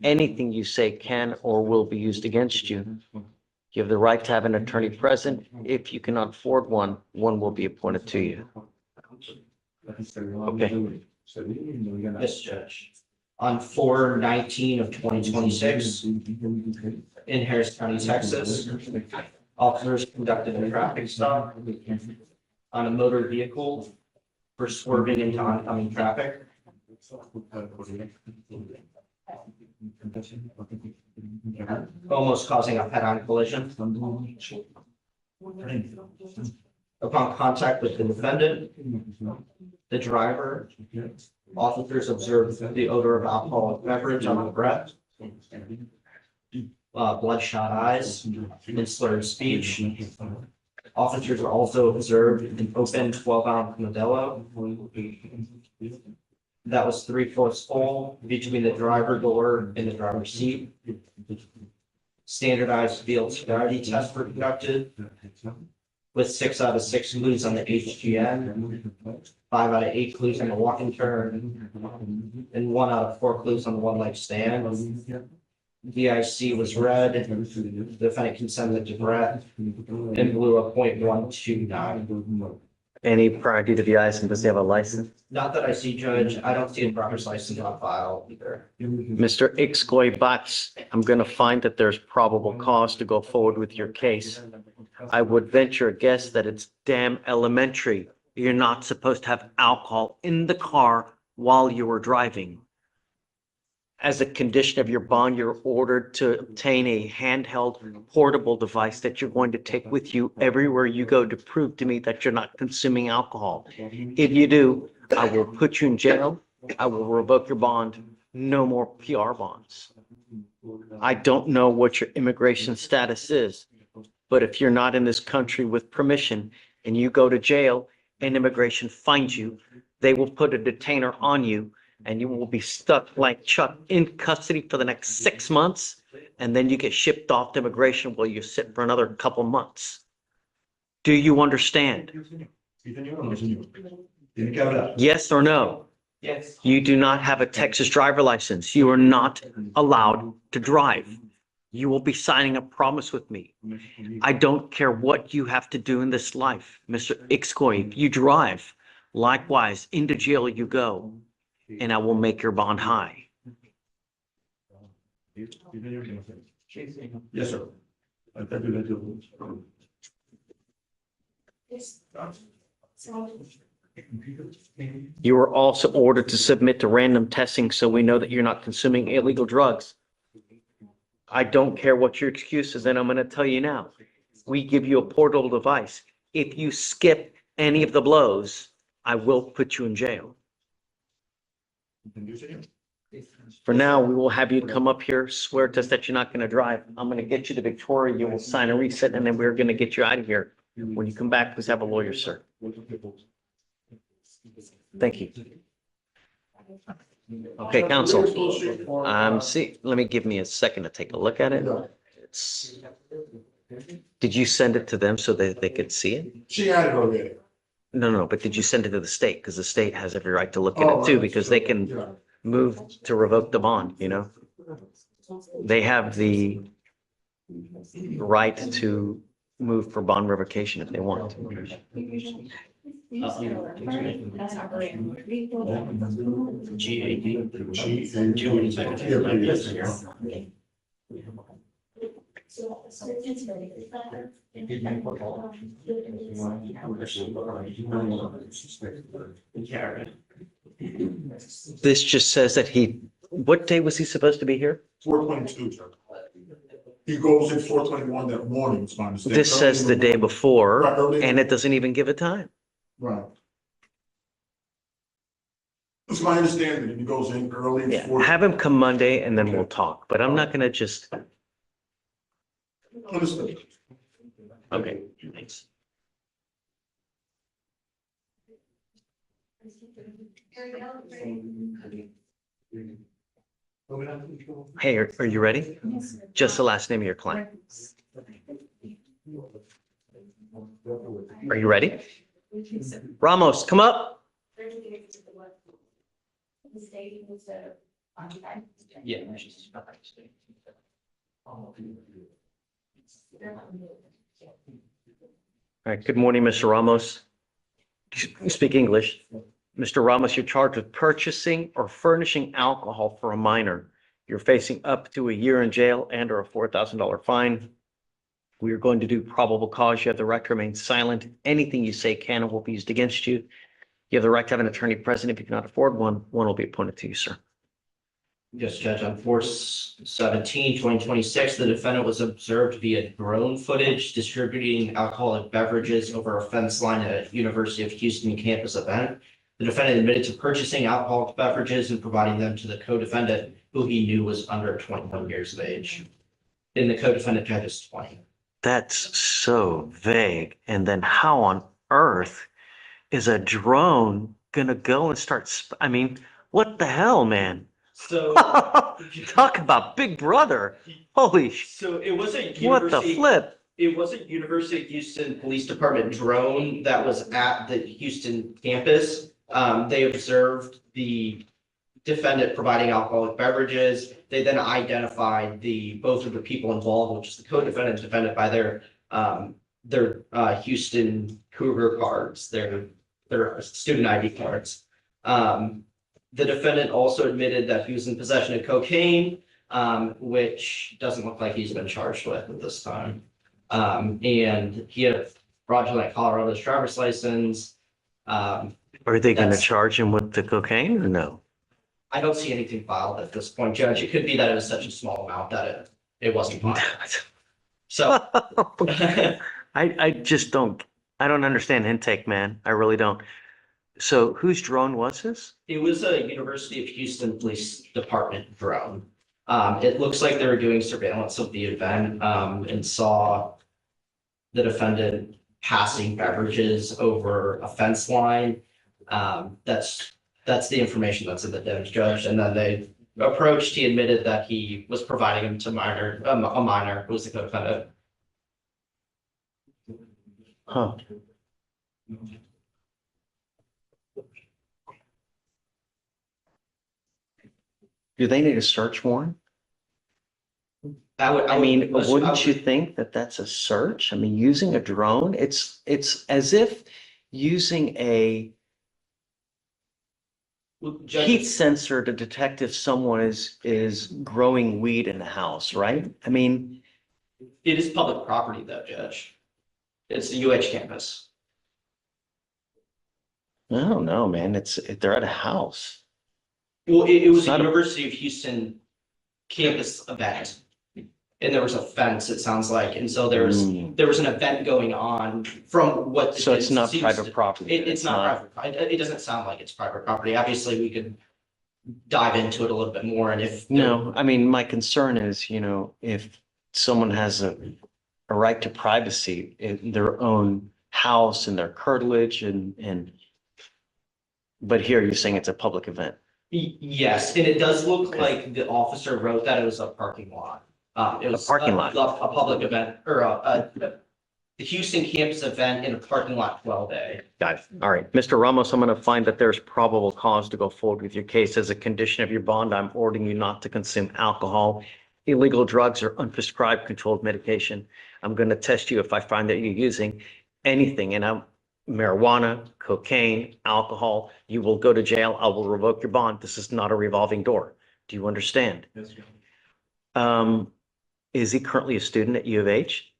Anything you say can or will be used against you. You have the right to have an attorney present. If you cannot afford one, one will be appointed to you. Okay. Yes, Judge. On 4/19 of 2026 in Harris County, Texas, officers conducted a traffic stop on a motor vehicle for swerving into oncoming traffic. Almost causing a head-on collision. Upon contact with the defendant, the driver, officers observed the odor of alcoholic beverage on the breath, bloodshot eyes, and slurred speech. Officers also observed an open 12-ounce Modelo that was 3/4 full between the driver door and the driver's seat. Standardized field sobriety tests were conducted with 6 out of 6 clues on the HGN, 5 out of 8 clues on the walk and turn, and 1 out of 4 clues on the one-leg stand. VIC was red, the defendant consented to breath, and blew a .129. Any prior DWIs, and does he have a license? Not that I see, Judge. I don't see a driver's license on file either. Mr. Ixcoy Butts, I'm going to find that there's probable cause to go forward with your case. I would venture a guess that it's damn elementary. You're not supposed to have alcohol in the car while you were driving. As a condition of your bond, you're ordered to obtain a handheld portable device that you're going to take with you everywhere you go to prove to me that you're not consuming alcohol. If you do, I will put you in jail. I will revoke your bond. No more PR bonds. I don't know what your immigration status is, but if you're not in this country with permission and you go to jail and immigration finds you, they will put a detainer on you and you will be stuck like Chuck in custody for the next 6 months. And then you get shipped off to immigration while you sit for another couple months. Do you understand? Yes or no? Yes. You do not have a Texas driver license. You are not allowed to drive. You will be signing a promise with me. I don't care what you have to do in this life, Mr. Ixcoy. If you drive, likewise, into jail you go, and I will make your bond high. Yes, sir. You are also ordered to submit to random testing so we know that you're not consuming illegal drugs. I don't care what your excuse is, and I'm going to tell you now. We give you a portable device. If you skip any of the blows, I will put you in jail. For now, we will have you come up here, swear to us that you're not going to drive. I'm going to get you to Victoria. You will sign a reset, and then we're going to get you out of here. When you come back, please have a lawyer, sir. Thank you. Okay, counsel. Let me give me a second to take a look at it. Did you send it to them so that they could see it? She had it already. No, but did you send it to the state? Because the state has every right to look at it too, because they can move to revoke the bond, you know? They have the right to move for bond revocation if they want. This just says that what day was he supposed to be here? 4/22, sir. He goes in 4/21 that morning, it's my mistake. This says the day before, Right, early in the- and it doesn't even give a time. Right. It's my understanding that he goes in early. Yeah, for- have him come Monday and then we'll Okay. talk, but I'm not gonna just, Understood. okay, thanks. Hey, are you ready? Just the last name of your client. Are you ready? Ramos, come up. Yeah. All right, good morning, Mr. Ramos. You speak English. Mr. Ramos, you're charged with purchasing or furnishing alcohol for a minor. You're facing up to a year in jail and or a $4,000 fine. We are going to do probable cause. You have the right to remain silent. Anything you say can and will be used against you. You have the right to have an attorney present. If you cannot afford one, one will be appointed to you, sir. Yes, Judge, on 4/17/2026, the defendant was observed via drone footage distributing alcoholic beverages over a fence line at a University of Houston campus event. The defendant admitted to purchasing alcoholic beverages and providing them to the co-defendant, who he knew was under 21 years of age. And the co-defendant judge is 20. That's so vague. And then how on earth is a drone gonna go and start, I mean, what the hell, man? So, Talk about Big Brother. Holy so it was a what the university. flip? It was a University of Houston Police Department drone that was at the Houston campus. They observed the defendant providing alcoholic beverages. They then identified both of the people involved, which is the co-defendant and defendant, by their Houston Cougar cards, their student ID cards. The defendant also admitted that he was in possession of cocaine, which doesn't look like he's been charged with at this time. And he had a fraudulent Colorado's driver's license. Are they gonna That's- charge him with the cocaine or no? I don't see anything filed at this point, Judge. It could be that it was such a small amount that it wasn't filed. So, I just don't, I don't understand intake, man. I really don't. So whose drone was this? it was a University of Houston Police Department drone. It looks like they were doing surveillance of the event, and saw the defendant passing beverages over a fence line. That's the information that's in the DIMS, Judge. And then they approached, he admitted that he was providing them to a minor who was the co-defendant. Huh. Do they need a search warrant? I mean, wouldn't you think that that's a search? I mean, using a drone, it's as if using a heat sensor to detect if someone is growing weed in the house, right? I mean, It is public property though, Judge. It's the UH campus. I don't know, man. They're at a house. Well, it was It's a not a- University of Houston campus event. And there was a fence, it sounds like, and so there was an event going on from what. So it's not seems private to- property. It's not private, it doesn't sound like it's private property, obviously, we could dive into it a little bit more, and if. No, I mean, my concern is, if someone has a right to privacy in their own house and their curtilage and but here you're saying it's a public event. Yes, and it does look like the officer wrote that it was a parking lot. It was parking lot. A public event, or the Houston campus event in a parking lot 12A. Got it. All right, Mr. Ramos, I'm going to find that there's probable cause to go forward with your case. As a condition of your bond, I'm ordering you not to consume alcohol, illegal drugs, or unprescribed controlled medication. I'm going to test you if I find that you're using anything, and marijuana, cocaine, alcohol, you will go to jail. I will revoke your bond. This is not a revolving door. Do you understand? Yes, sir. Is he currently a student at U of H?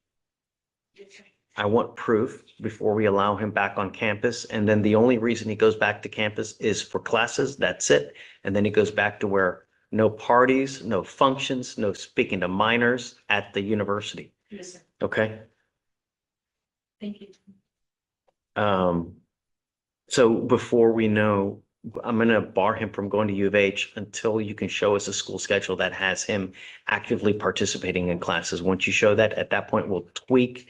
I want proof before we allow him back on campus. And then the only reason he goes back to campus is for classes. That's it. And then he goes back to where no parties, no functions, no speaking to minors at the university. Yes, sir. Okay. Thank you. So before we know I'm gonna bar him from going to U of H until you can show us a school schedule that has him actively participating in classes. Once you show that, at that point, we'll tweak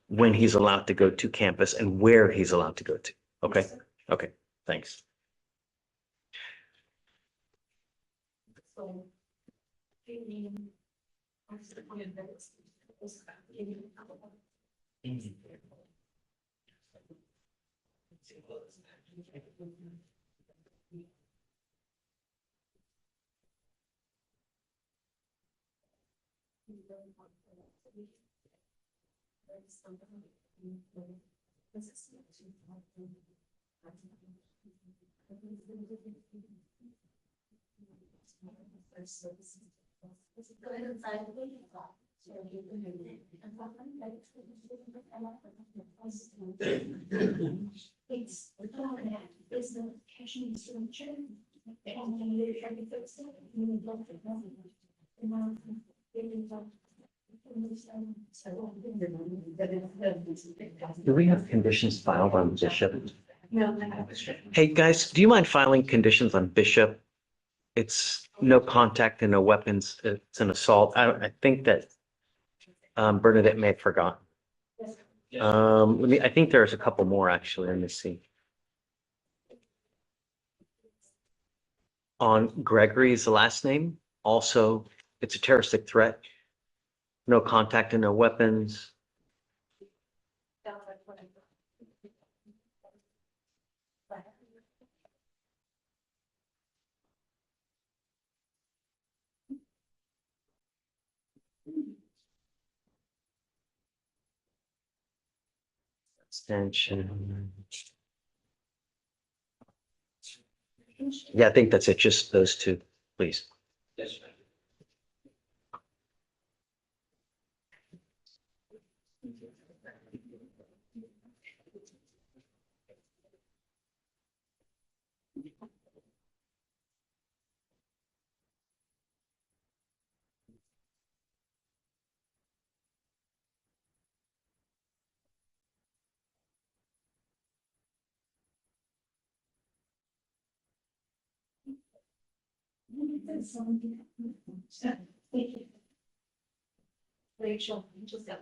when he's allowed to go to campus and where he's allowed to go to. Okay? Okay, thanks. So. It's, is the cash in the signature. And then they're trying to fix it. And then they'll fix it. And then they need to- Do we have conditions filed on Bishop? No. Hey, guys, do you mind filing conditions on Bishop? It's no contact and no weapons. It's an assault. I think that Bernadette may have forgotten. I think there's a couple more actually. Let me see. On Gregory's last name, also, it's a terroristic threat. No contact and no weapons. Extension. Yeah, I think that's it. Just those two, please. Yes. Rachel, you just got.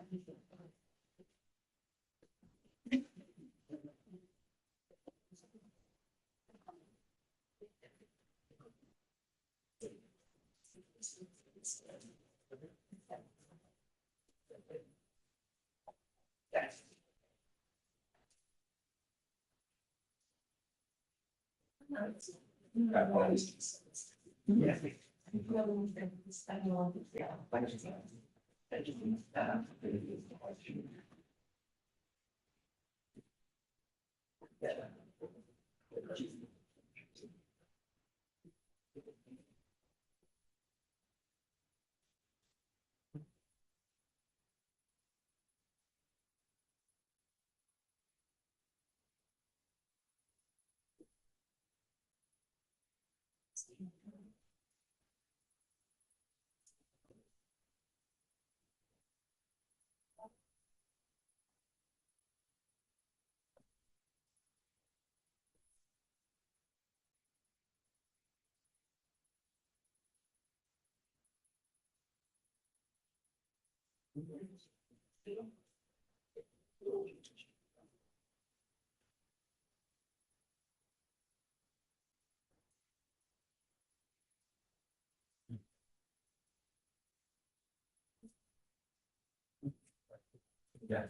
Yeah.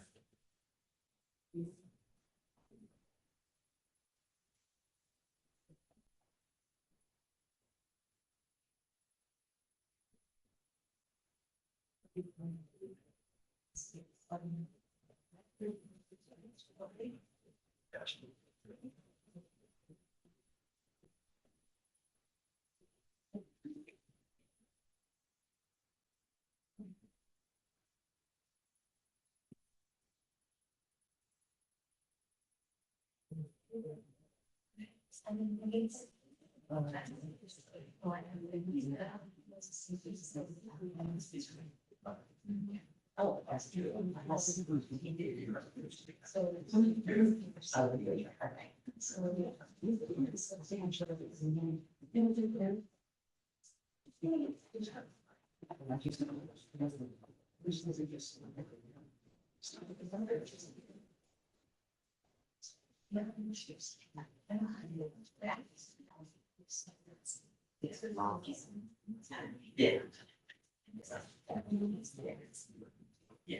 Oh, that's true. Yeah. Yeah. Yeah.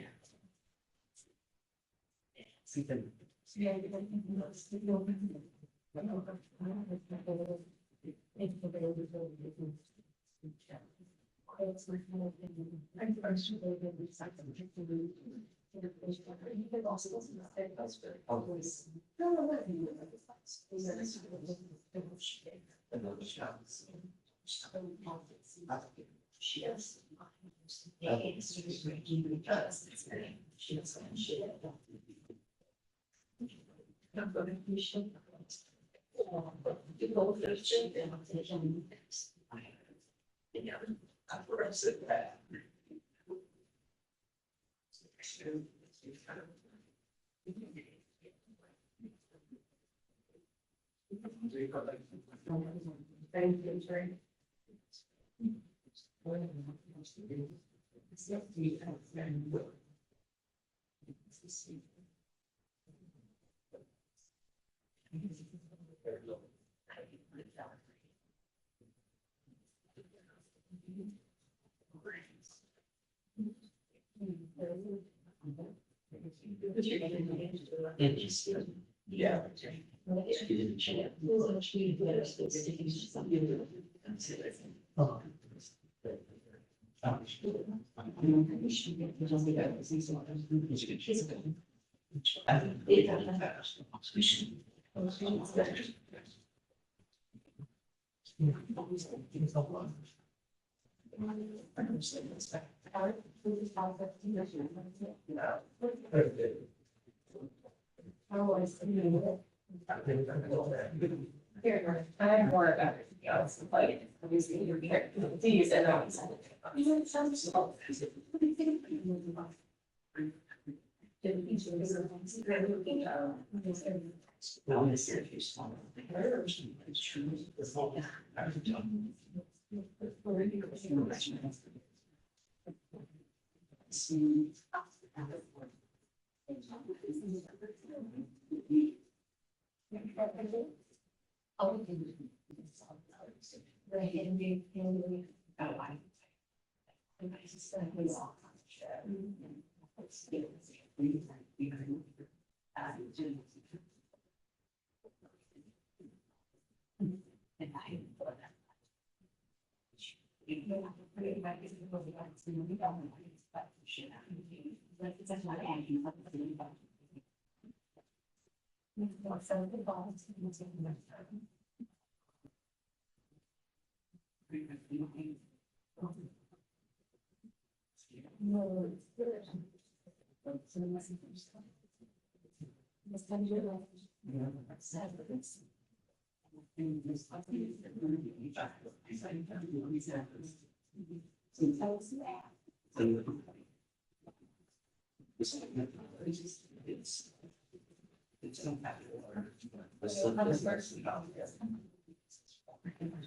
I'm more about it. It's like, obviously, you're here, these and those.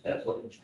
That's what it's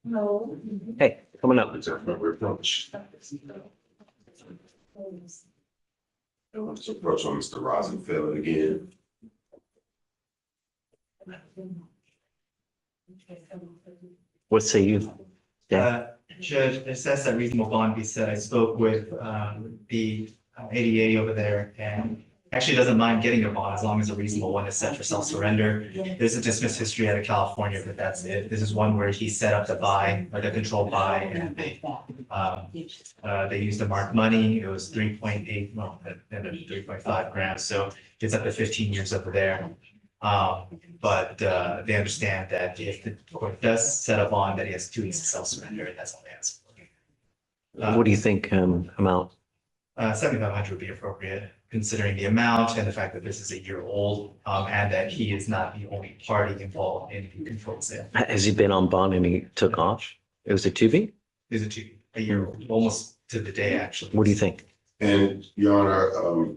No. Hey, coming up. So approach on Mr. Rosenfeld again. What say you? Judge, it says that reasonable bond be set. I spoke with the ADA over there and actually doesn't mind getting a bond as long as a reasonable one is set for self-surrender. There's a dismissed history out of California, but that's it. This is one where he set up the buy or the controlled buy and they used the marked money. It was 3.8, well, then 3.5 grams. So it's up to 15 years over there. But they understand that if the court does set a bond, that he has 2 weeks to self-surrender, and that's all they ask for. What do you think, amount? 7,500 would be appropriate, considering the amount and the fact that this is a year old, and that he is not the only party involved in the controlled sale. Has he been on bond and he took off? It was a 2B? Is it a year old, almost to the day, actually. What do you think? And Your Honor,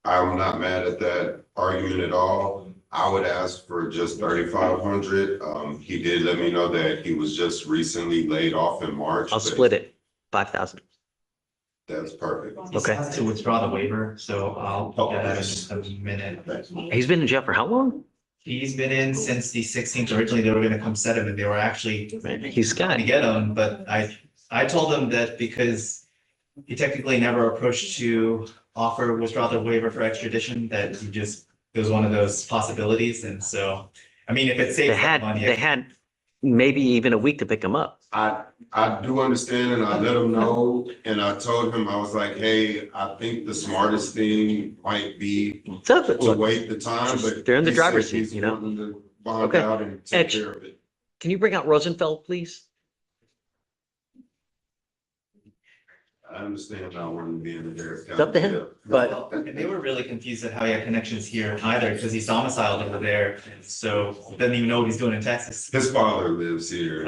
I'm not mad at that argument at all. I would ask for just 3,500. He did let me know that he was just recently laid off in March. I'll split it, 5,000. That's perfect. Okay. To withdraw the waiver, so I'll get that in just a minute. He's been in jail for how long? He's been in since the 16th. Originally, they were gonna come set him and they were actually Man, he's got, trying to get him, but I told him that because he technically never approached to offer withdraw the waiver for extradition, that he just, it was one of those possibilities. And so, I mean, if it saves money. they had maybe even a week to pick him up. I do understand and I let him know and I told him, I was like, hey, I think the smartest thing might be So, to look, wait the time, but. they're in the he said driver's seat, he's you know? willing to bond Okay. out and take Edge. care of it. can you bring out Rosenfeld, please? I understand not wanting to be in the Harris It's up to him, County jail. but And they were really confused at how he had connections here either, because he's domiciled over there. And so doesn't even know what he's doing in Texas. His father lives here,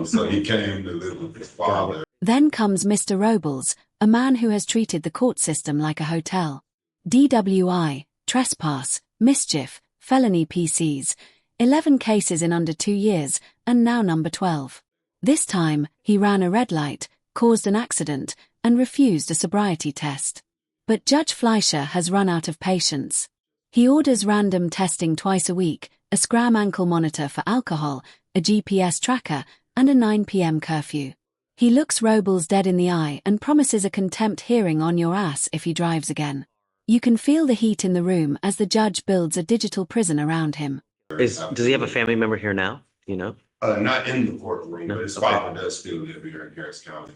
so he came to live with his father. Then comes Mr. Robles, a man who has treated the court system like a hotel. DWI, trespass, mischief, felony PCs, 11 cases in under 2 years, and now number 12. This time, he ran a red light, caused an accident, and refused a sobriety test. But Judge Fleischer has run out of patience. He orders random testing twice a week, a scram ankle monitor for alcohol, a GPS tracker, and a 9 p.m. curfew. He looks Robles dead in the eye and promises a contempt hearing on your ass if he drives again. You can feel the heat in the room as the judge builds a digital prison around him. does he have a family member here now? You know? Not in the courtroom, No, but his okay. father does still live here in Harris County.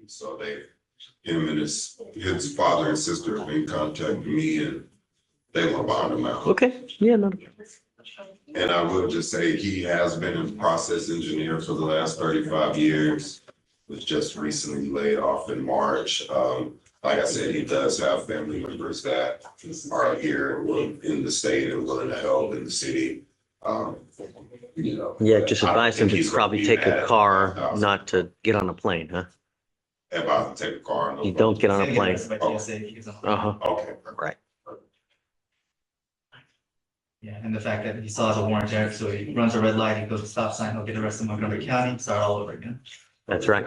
So him and his father and sister have been contacting me and they want to bond him out. Okay, yeah, no. And I will just say he has been a process engineer for the last 35 years. Was just recently laid off in March. Like I said, he does have family members that are here in the state and willing to help in the city. You know. Yeah, just advise him I think to he's probably gonna be take mad a at car, 5,000. not to get on a plane, huh? About to take a car. no You problem. don't get on a plane. Uh-huh, Okay. right. Yeah, and the fact that he still has a warrant there, so he runs a red light, he goes to stop sign, he'll get arrested in Montgomery County, start all over again. That's right.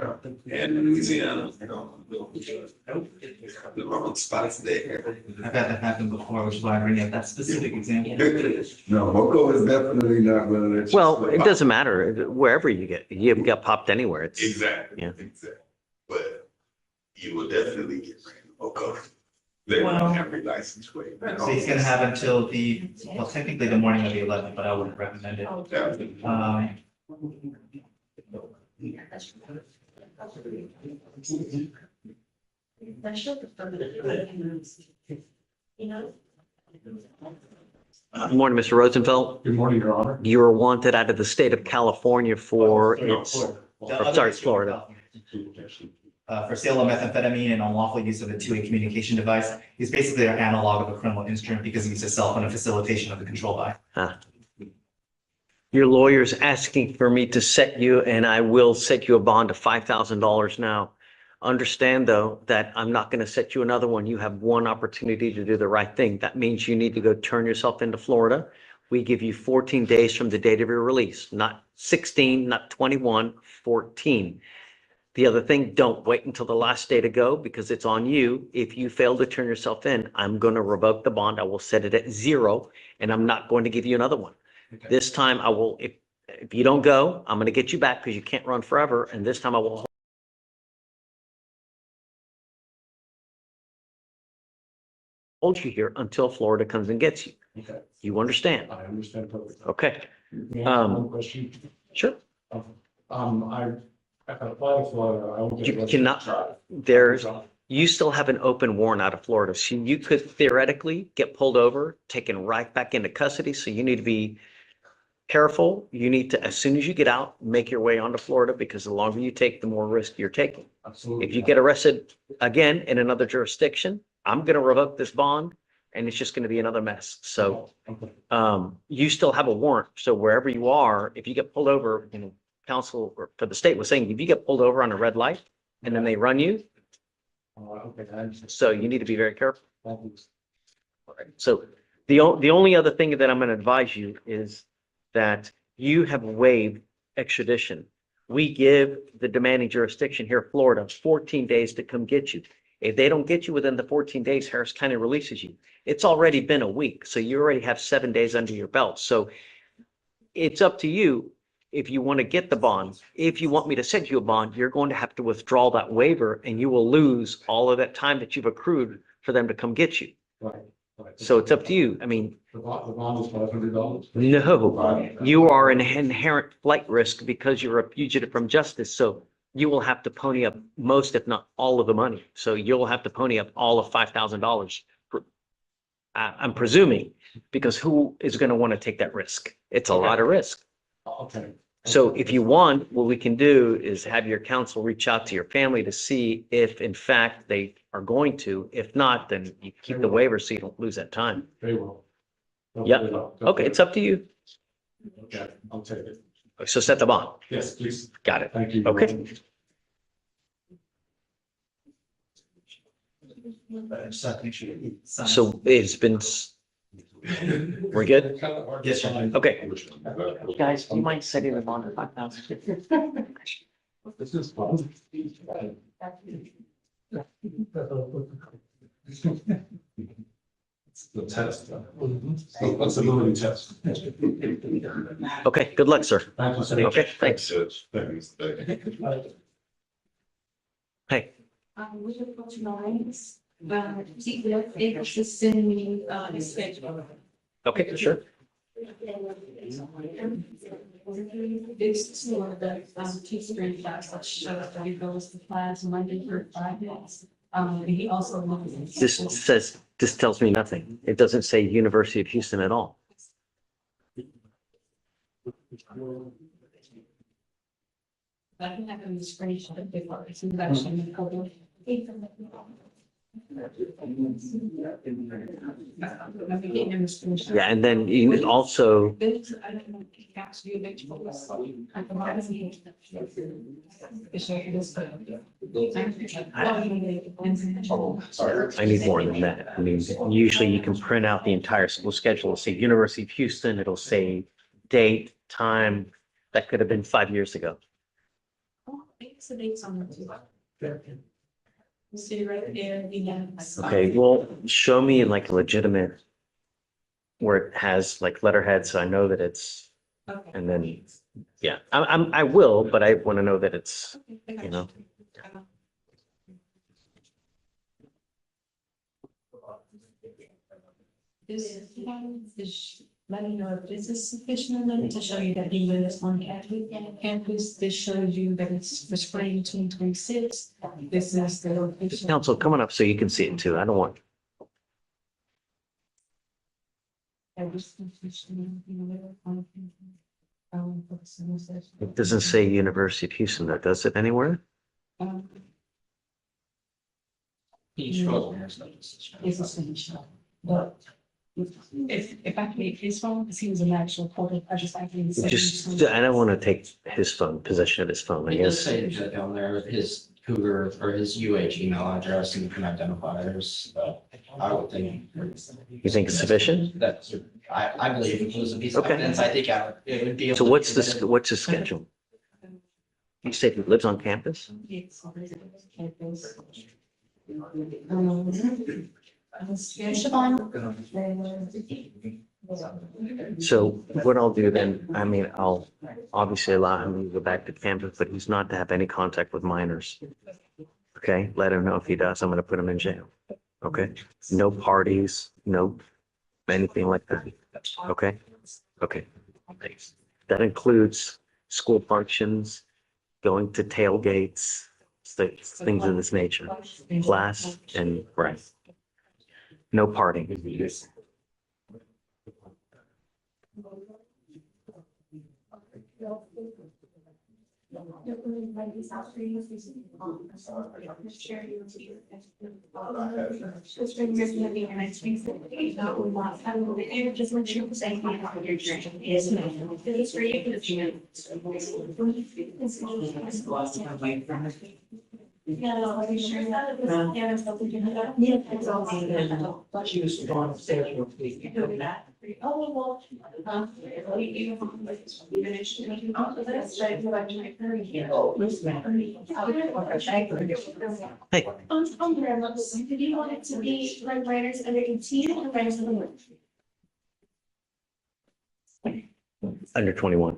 And in Louisiana, you know, the wrong spots there. I've had that happen before, which is why I bring up that specific example. No, Moco is definitely not gonna let you. Well, slip it out. doesn't matter, wherever you get popped anywhere, it's, Exactly. Yeah. Exactly. But you will definitely get ran Moco. They're Well- on every license plate. So he's gonna have until well, technically the morning of the 11th, but I wouldn't recommend it. Yeah. You know? Good morning, Mr. Rosenfeld. Good morning, Your Honor. You were wanted out of the state of California for its, sorry, Florida. For sale of methamphetamine and unlawful use of a two-way communication device. He's basically an analog of a criminal instrument because he used a cell phone and facilitation of the control by. Your lawyer's asking for me to set you, and I will set you a bond of $5,000 now. Understand though, that I'm not going to set you another one. You have one opportunity to do the right thing. That means you need to go turn yourself into Florida. We give you 14 days from the date of your release, not 16, not 21, 14. The other thing, don't wait until the last day to go because it's on you. If you fail to turn yourself in, I'm going to revoke the bond. I will set it at 0 and I'm not going to give you another one. Okay. This time I will, if you don't go, I'm going to get you back because you can't run forever. And this time I will hold you here until Florida comes and gets you. Okay, You understand? I understand perfectly. Okay, May I ask one question? sure. I applied for, I won't get You arrested. cannot, there's, you still have an open warrant out of Florida. So you could theoretically get pulled over, taken right back into custody. So you need to be careful. You need to, as soon as you get out, make your way onto Florida because the longer you take, the more risk you're taking. Absolutely. If you get arrested again in another jurisdiction, I'm going to revoke this bond and it's just going to be another mess. So Okay. you still have a warrant. So wherever you are, if you get pulled over, you know, counsel or for the state was saying, if you get pulled over on a red light and then they run you, Okay, I understand. so you need to be very careful. Thank you. So the only other thing that I'm going to advise you is that you have waived extradition. We give the demanding jurisdiction here, Florida, 14 days to come get you. If they don't get you within the 14 days, Harris County releases you. It's already been a week, so you already have 7 days under your belt. So it's up to you if you want to get the bond. If you want me to send you a bond, you're going to have to withdraw that waiver and you will lose all of that time that you've accrued for them to come get you. Right, right. So it's up to you. I mean, The bond is $500? no, you are an inherent flight risk because you're a fugitive from justice. So you will have to pony up most, if not all of the money. So you'll have to pony up all of $5,000. I'm presuming, because who is going to want to take that risk? It's a lot of risk. Okay. So if you want, what we can do is have your counsel reach out to your family to see if in fact they are going to. If not, then you keep the waiver so you don't lose that time. Very well. Yep. Okay, it's up to you. Okay, I'll take it. So set the bond. Yes, please. Got it. Thank you. Okay. So it's been, we're good? Yes, sir. Okay. Guys, do you mind setting the bond at 5,000? This is fun. It's the test. The flexibility test. Okay, good luck, sir. Thank you, sir. Okay, thanks. Hey, We have got lines, see if it's the same, schedule. okay, sure. This is one of the, two-string class that shows that he goes to class Monday through Friday. He also. This tells me nothing. It doesn't say University of Houston at all. I can have him screenshot before it's actually recorded. Yeah, and then you also, I don't know, caps you next for us. I can have him. Show you this. I need more than that. I mean, usually you can print out the entire school schedule. It'll say University of Houston. It'll say date, time. That could have been 5 years ago. Oh, it's the dates on it too. See right there, we have. Okay, well, show me like a legitimate where it has like letterhead, so I know that it's, Okay. and then, yeah, I will, but I want to know that it's, you know. This is letting you know if this is sufficient enough to show you that he lives on campus. This shows you that it's for spring 2026. This is the location. Council, coming up so you can see it too. I don't want, it doesn't say University of Houston, though, does it anywhere? It's a screenshot, but if I take his phone, because he was an actual portal, I just actually. Just, I don't want to take his phone, possession of his phone, I It does guess. say that down there, his Cougar or his email address and can identify others, but I would think. You think it's sufficient? That's, I believe it was a piece of Okay. evidence. I think it would be. So what's his schedule? You say he lives on campus? So what I'll do then, I mean, I'll obviously allow him to go back to campus, but he's not to have any contact with minors. Okay, let him know if he does, I'm gonna put him in jail. Okay, no parties, no anything like that. Okay, okay. Thanks. That includes school functions, going to tailgates, things of this nature, class and right. No partying. Just make sure the same thing on your journey is. It's for you. No, are you sure that it was? Yeah, it's something you know. Yeah, it's all. She was going upstairs real quick. Oh, well, you finished. That's right. Hey, Did you want it to be like writers under 18 or writers under 1? under 21.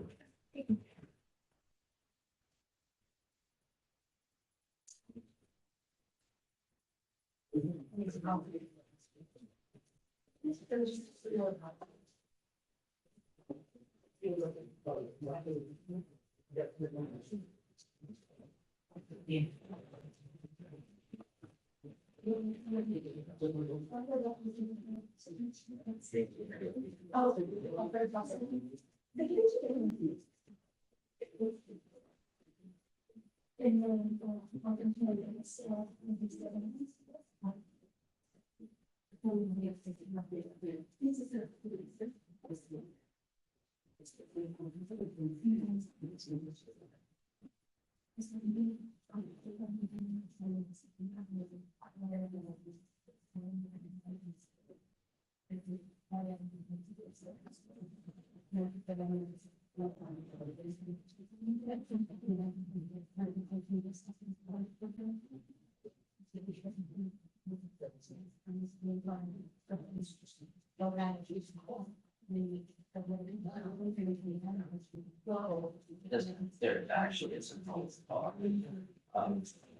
There actually is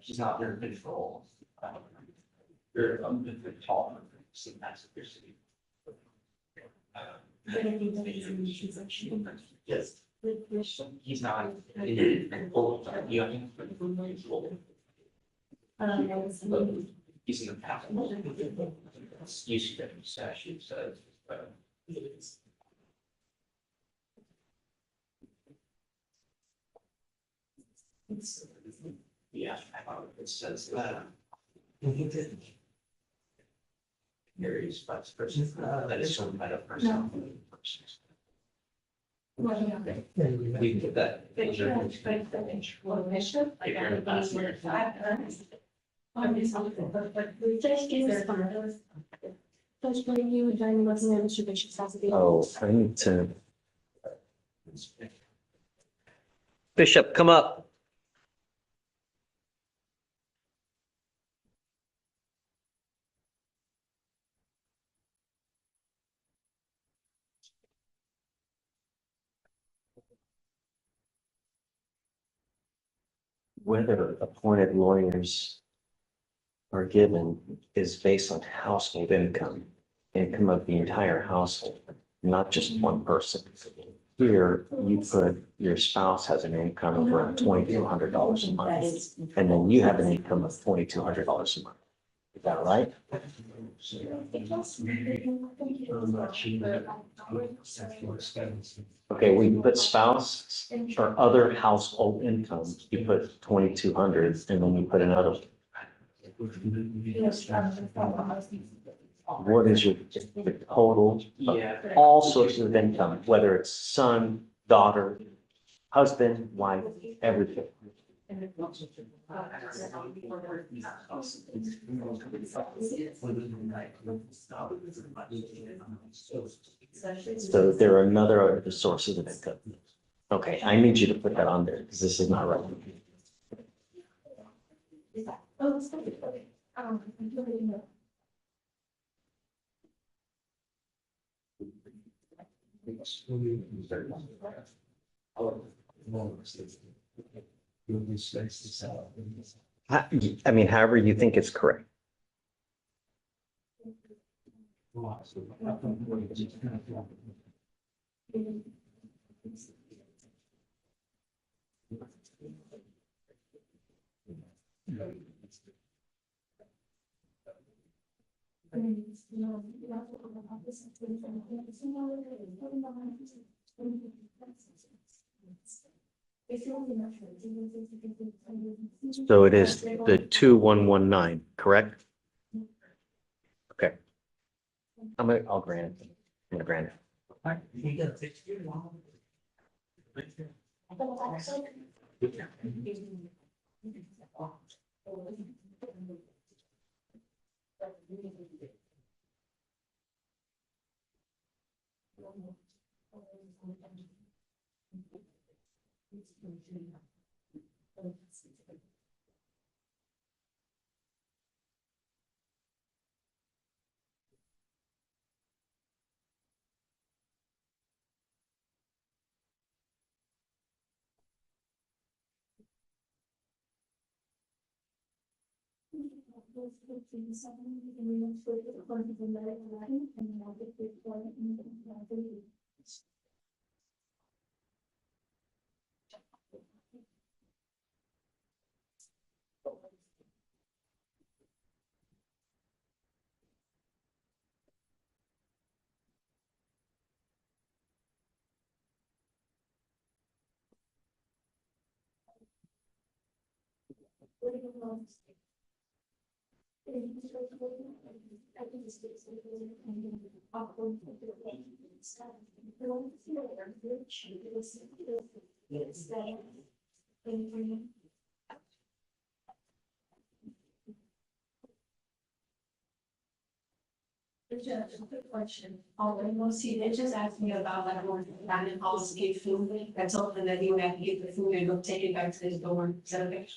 she's not under control. You're under control. Yes. He's not in control. You have control. He's in the past. Usually the statute says. Yeah, it says that. Areas by this person, that is some kind of person. We did that. Oh, I need to. Bishop, come up. Whether appointed lawyers are given is based on household income of the entire household, not just one person. Here, you put your spouse has an income of around $2,200 a month, and then you have an income of $2,200 a month. Is that right? Okay, we put spouse or other household incomes, you put 2,200, and then you put another. What is your the total of all sources of income, whether it's son, daughter, husband, wife, everything? So there are other sources of income. Okay, I need you to put that on there because this is not right. Oh, it's not good. I mean, however you think it's correct. So it is the 2119, correct? Okay. I'll grant it. I'm gonna grant it. Just a quick question. They just asked me about like one abandoned policy of food. That's something that you have to get the food and go take it back to his door. Is that okay?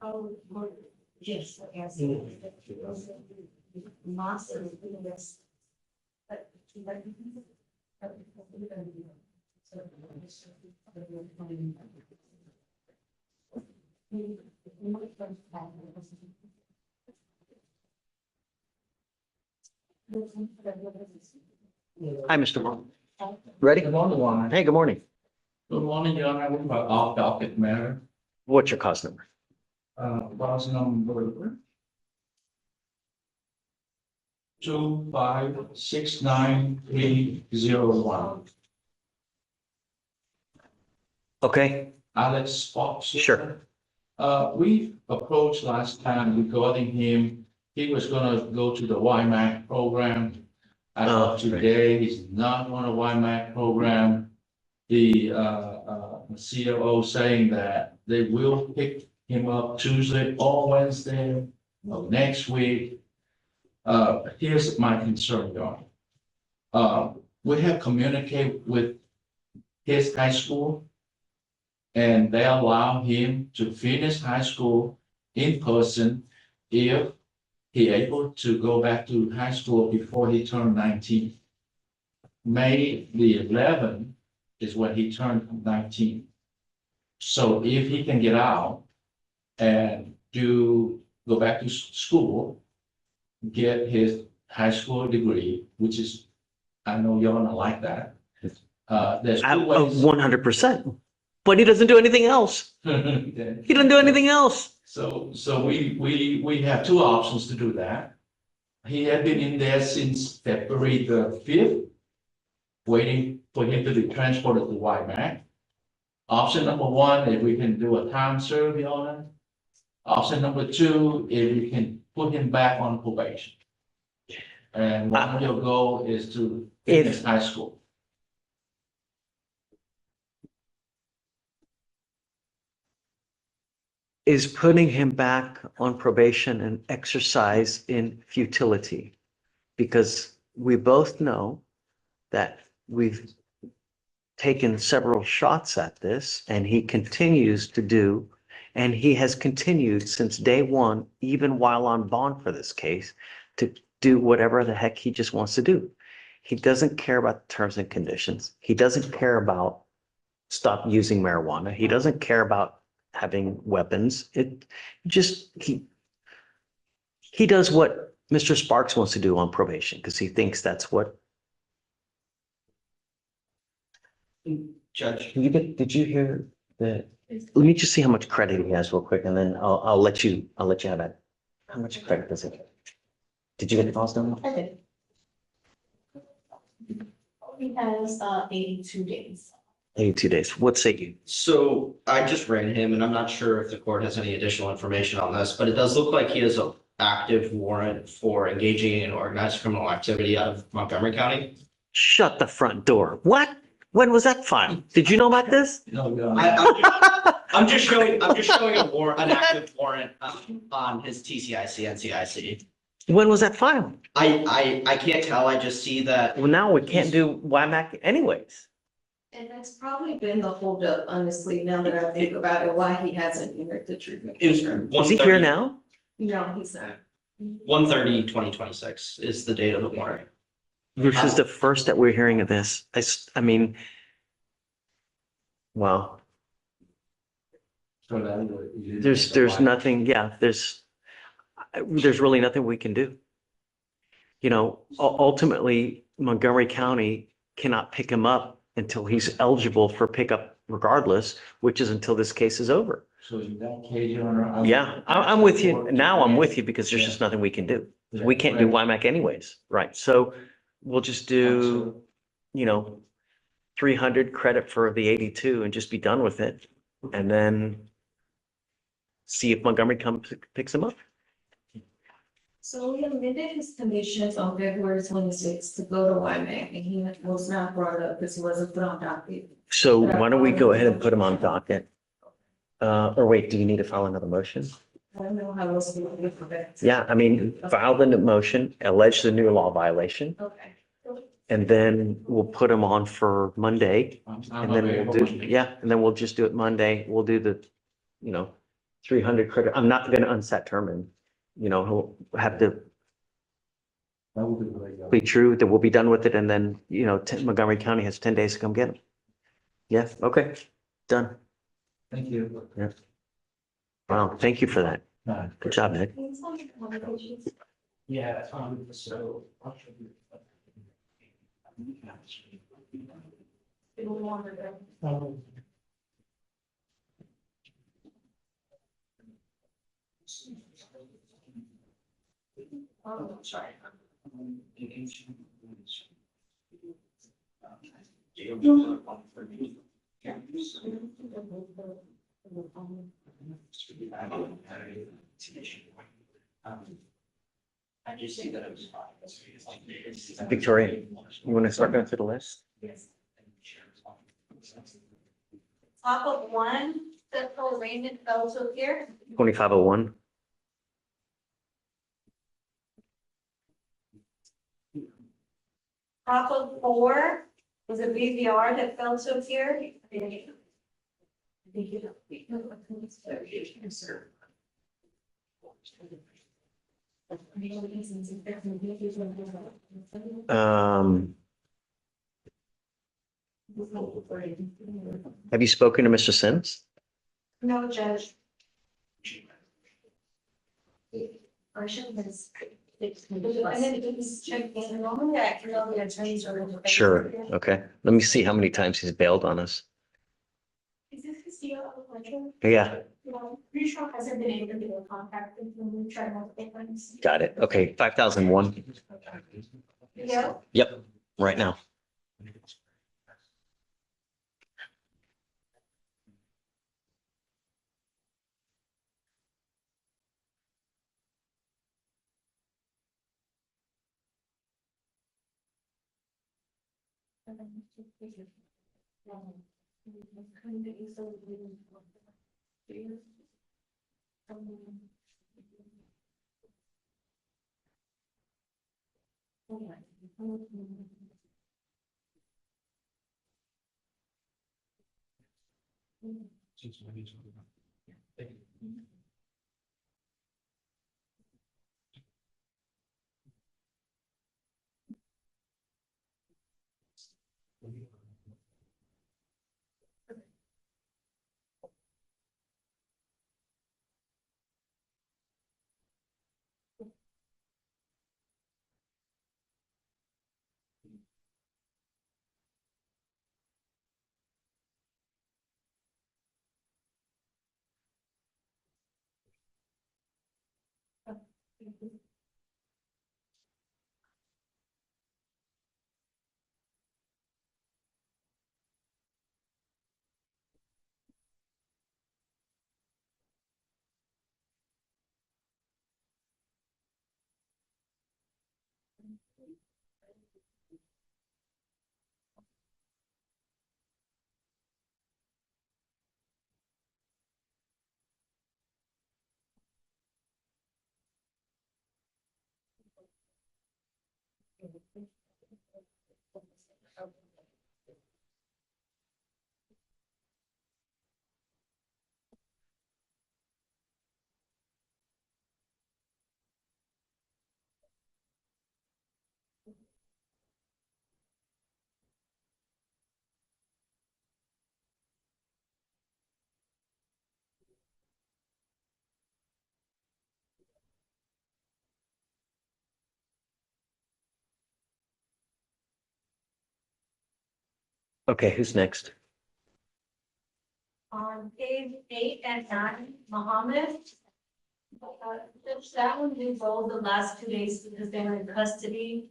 Oh, yes, yes. Master, yes. Hi, Mr. Wong. Ready? Good morning, Juan. Hey, good morning. Good morning, Your Honor. With my off docket matter, What's your cause number? clause number 2569301. Okay, Alex Fox. Sure. We approached last time regarding him. He was gonna go to the YMAC program. As Oh, of right. today, he's not on a YMAC program. The COO saying that they will pick him up Tuesday or Wednesday of next week. Here's my concern, Your Honor. we have communicated with his high school. And they allow him to finish high school in person if he able to go back to high school before he turned 19. May the 11th is when he turned 19. So if he can get out and go back to school, get his high school degree, which is, I know you're gonna like that. There's two ways. 100%. But he doesn't do anything else. He doesn't do anything else. So we have two options to do that. He had been in there since February the 5th, waiting for him to be transported to YMAC. Option number one, if we can do a time survey on it. Option number two, if we can put him back on probation. And one of your goal is to finish high school. Is putting him back on probation an exercise in futility? Because we both know that we've taken several shots at this and he continues to do, and he has continued since day one, even while on bond for this case, to do whatever the heck he just wants to do. He doesn't care about the terms and conditions. He doesn't care about stop using marijuana. He doesn't care about having weapons. It just, he does what Mr. Sparks wants to do on probation because he thinks that's what. Judge. Did you hear that? Let me just see how much credit he has real quick, and then I'll let you have that. How much credit does it get? Did you get the calls done? I did. He has 82 days. 82 days. What say you? So I just ran him and I'm not sure if the court has any additional information on this, but it does look like he has an active warrant for engaging in organized criminal activity out of Montgomery County. Shut the front door. What? When was that filed? Did you know about this? No, I'm just showing a warrant, an active warrant on his TCIC and CIC. When was that filed? I can't tell. I just see that. Well, now we can't do WIMAC anyways. And that's probably been the holdup, honestly, now that I think about it, why he hasn't entered the treatment. It was Is he here now? No, he's not. 1/30/2026 is the date of the warrant. This is the first that we're hearing of this. I mean, wow. There's nothing, yeah, there's really nothing we can do. You know, ultimately, Montgomery County cannot pick him up until he's eligible for pickup regardless, which is until this case is over. So in that case, Your Honor. Yeah, I'm with you. Now I'm with you because there's just nothing we can do. We can't do WIMAC anyways, right? So we'll just do, 300 credit for the 82 and just be done with it. And then see if Montgomery picks him up. So we amended his conditions on February 26th to go to YMAC, and he was not brought up because he wasn't put on docket. So why don't we go ahead and put him on docket? Or wait, do you need to file another motion? I don't know how else we would do that. Yeah, I mean, file the motion, allege the new law violation, Okay. and then we'll put him on for Monday. And then and then we'll just do it Monday. We'll do the, 300 credit. I'm not going to unset term and, he'll have to be true that we'll be done with it. And then, Montgomery County has 10 days to come get him. Yeah. Okay. Done. Thank you. Yeah. Wow. Thank you for that. Good job, Nick. Yeah, so. Oh, sorry. I just see that it was. Victoria, you want to start going through the list? Yes. Top of one, Central Raymond also here. 2501. Top of 4 was a BVR that failed to appear. Um, have you spoken to Mr. Sims? No, Judge. I should have. And then it was checked in, normally I can know the attorneys are. Sure. Okay. Let me see how many times he's bailed on us. Is this his deal of pleasure? Yeah, No, pretty sure hasn't been able to get a contact with him, we tried multiple times. got it. Okay, 5,001. Yeah. Yep, right now. Okay, who's next? On page 8 and 9, Mohammed. That one we rolled the last 2 days because they were in custody.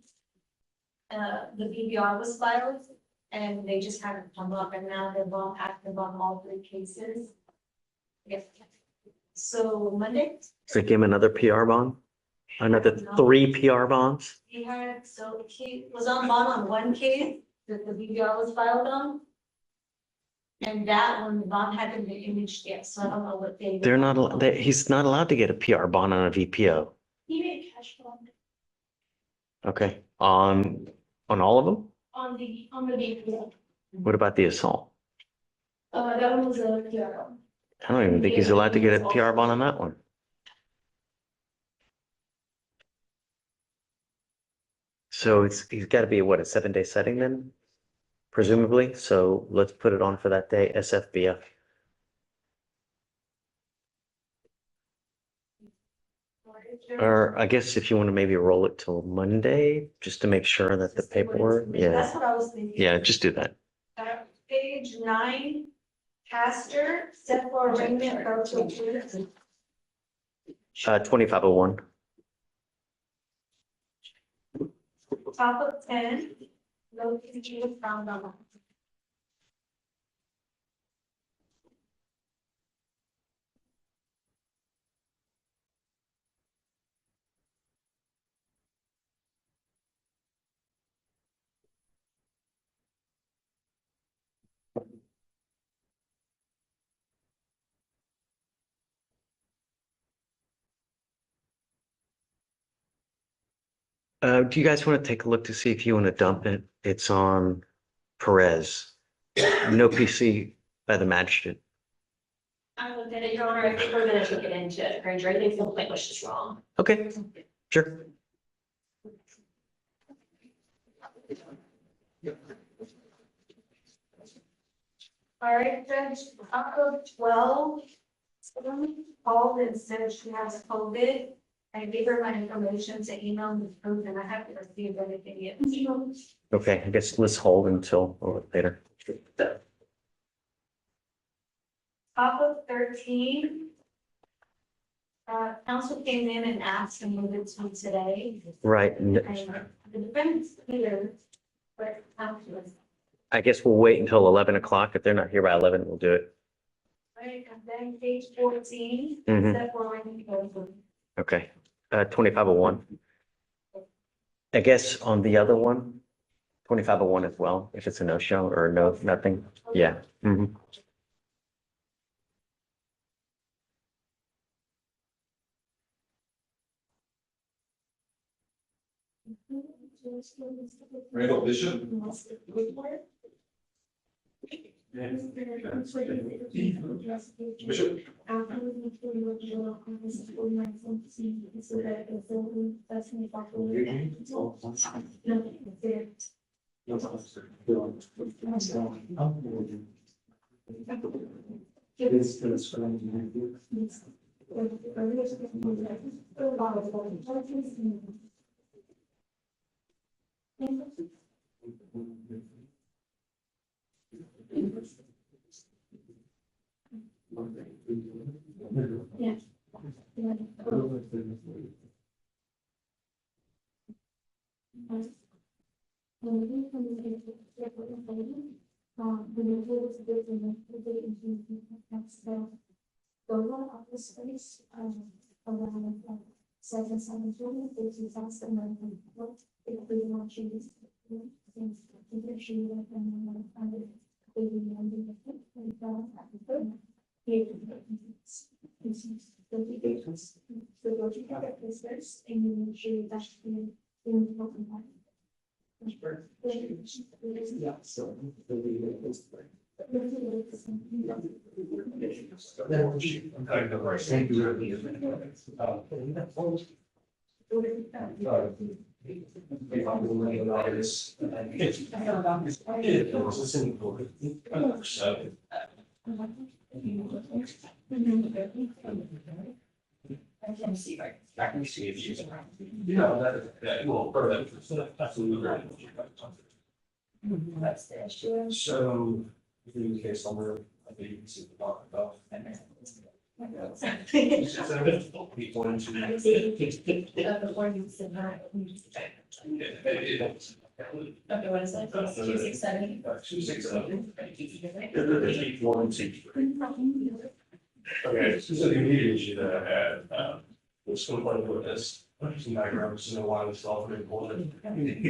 The BBR was filed and they just haven't come up and now they're both active on all 3 cases. Yes. So Monday, So give him another PR bond? Another 3 PR bonds? he had, so he was on bond on 1 case that the BBR was filed on. And that one, the bond hadn't been imaged yet, so I don't know what they. They're not, he's not allowed to get a PR bond on a VPO. He made a cash bond Okay, on all of them? on the BBR. What about the assault? That one was a PR. I don't even think he's allowed to get a PR bond on that one. So he's got to be what, a 7-day setting then? Presumably, so let's put it on for that day, SFBF. Or I guess if you want to maybe roll it till Monday, just to make sure that the paperwork, yeah, That's what I was thinking. yeah, just do that. Page 9, Pastor, set for arraignment or to. 2501. Top of 10, no PG was found on. Do you guys want to take a look to see if you want to dump it? It's on Perez. No PC by the magistrate. I looked at it, Your Honor, I think we're gonna take it into grand jury, I think the complaint was just wrong. Okay, sure. All right, Judge, October 12, someone called and said she has COVID. I gave her my information to email me proof, and I haven't received anything yet. Okay, I guess let's hold until a little later. Top of 13. Council came in and asked to move it to today. Right. And the defendant's here, but counsel is. I guess we'll wait until 11 o'clock. If they're not here by 11, we'll do it. Right, and then page 14. Mhm. Step one, Okay, 2501. I guess on the other one, 2501 as well, if it's a no-show or no, nothing. Yeah. Mhm. Randall Bishop? Bishop? I can see if she's around. That will, absolutely. That's the issue. So, in the case somewhere, I think you can see the doc about. Okay, what is that? 267. 267. Okay, so the immediate issue that I had, was complaining with this, some background, so why this all very important.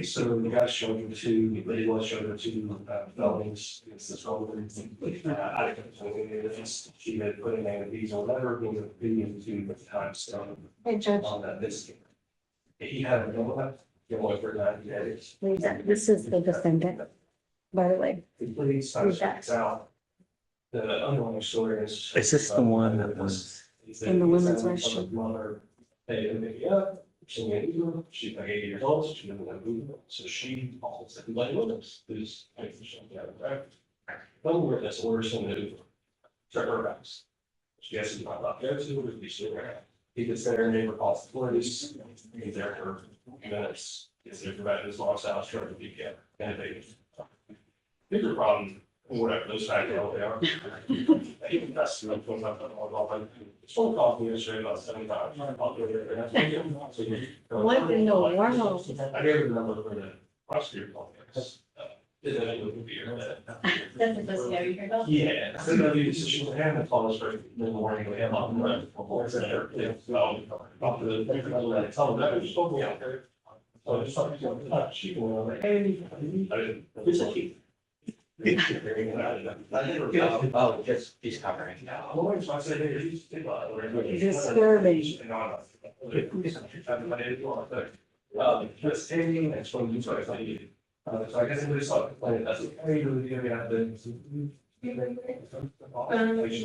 So the guy showed him two, the lady was showing him two, felonies, against this woman. I didn't, she had put in these or whatever, being opinion to the time stone. Hey, Judge, On that this. He had a no left, get away for 90 days. this is the defendant, by the way. Please, it's out. The underlying story is. Is this the one that was? In the women's restroom? Mother, they pick me up, she's like 80 years old, she doesn't want to move, so she calls everybody with us, who's. One witness orders him to check her house. She has to not go to, would be still there. He gets there, neighbor calls the police, he's there for minutes, gets there about his mom's house, trying to be kept, and they. Bigger problem, whatever those factors they are. Even that's. Phone call me yesterday about 7 times. What in the world? I gave the number for the prosecutor call. That's the first guy we heard about. Yeah. So no, she was having a call for in the morning, we have on the road. Tell them that, she told me out there. So I just thought, she was like, hey, I didn't. It's a key. Oh, just he's covering. Disturbing. Just taking and showing you what I needed. So I guess somebody saw it, complained, that's okay, you really, we have the. Okay,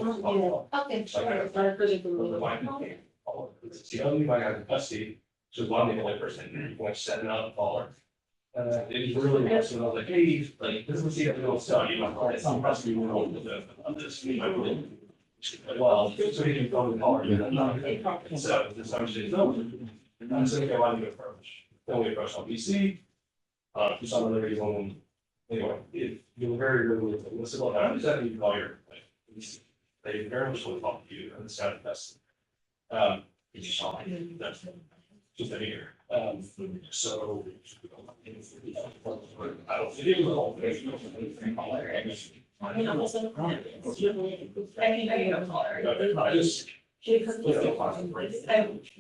See, only I got in custody, so one the only person, like setting up caller. It was really nice, and I was like, hey, like, this is the other stuff, you know, it's not possible, you know, on this, you know. Well, so he can go to the caller. So this actually is no. I'm saying, okay, why do you approach? Then we approach on PC. For some other reason, anyway, if you're very regularly listening, I'm just having you call your, like, they very much will talk to you and it's kind of best. That's just here. So. I don't. It is a whole thing. I just. I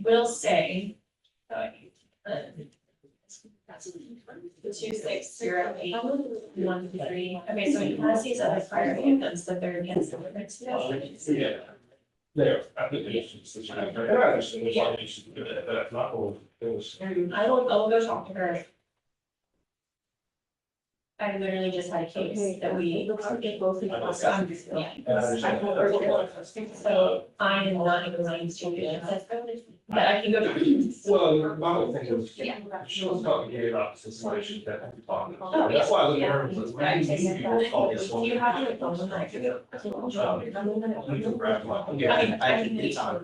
will say. The 26081 okay, so he has these other prior handguns, but they're against the limits. Yeah. There, applications. And I understand there's a lot of issues with it, but that's not all things. I'll go talk to her. I literally just had a case that we. So I am not going to do that, but I can go. Well, my whole thing is, she was complicated about the situation that we're talking about. That's why I was nervous. You have to. I can, it's on.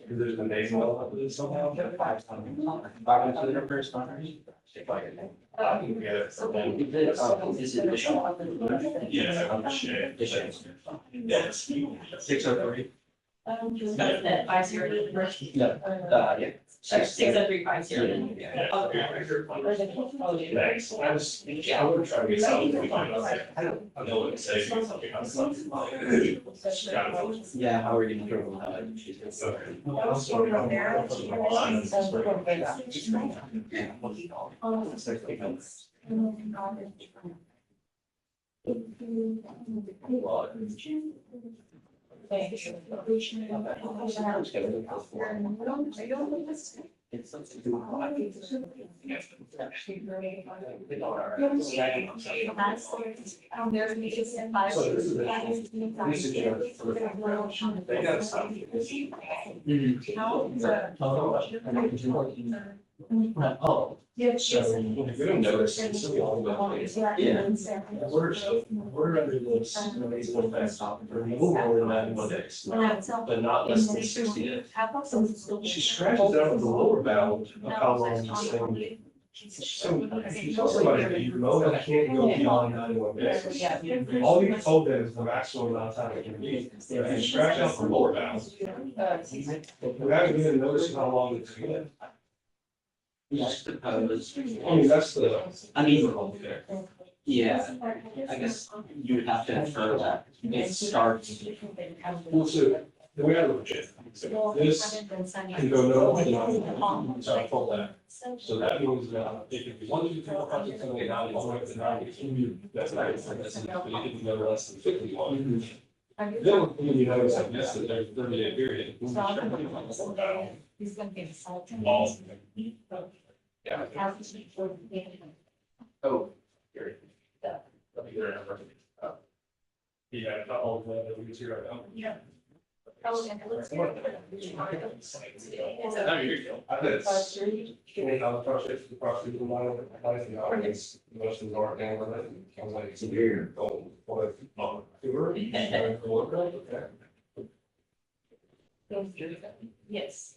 There's a name of it somehow. I can get it. Is it the shop? Yeah, I'm sure. Yes. 603. That 50. No, yeah. 60350. Thanks. I was trying to get something. I know what to say. Yeah, how are you gonna throw They got stuff. Oh. So, if you don't notice, it's still all about. Yeah. We're under this amazing fast for more than 91 days, but not less than 60 days. She scratches out the lower bound of how long this thing. So if you tell somebody that you know that can't go beyond 91 days, all you told them is the maximum amount of time it can be. If you scratch out the lower bound, you haven't even noticed how long it's been. I suppose. I mean, that's the. I mean, yeah, I guess you would have to infer that it starts. Well, so the way I look at it, so this can go no, so I pull that. So that means that if you want to do 4, 5, 6, 7, 8, 9, all the way up to 90, that's nice. That's but you can go less than 51. Then when you notice, I guess that there's 30-day period. He's gonna be assaulted. Yeah. Oh. Yeah, not all of that, we can see right now. Yeah. I bet it's. I was frustrated, the prosecutor, a lot of it, the audience, most of them aren't handling it. I was like, it's weird. Oh, what? Yes.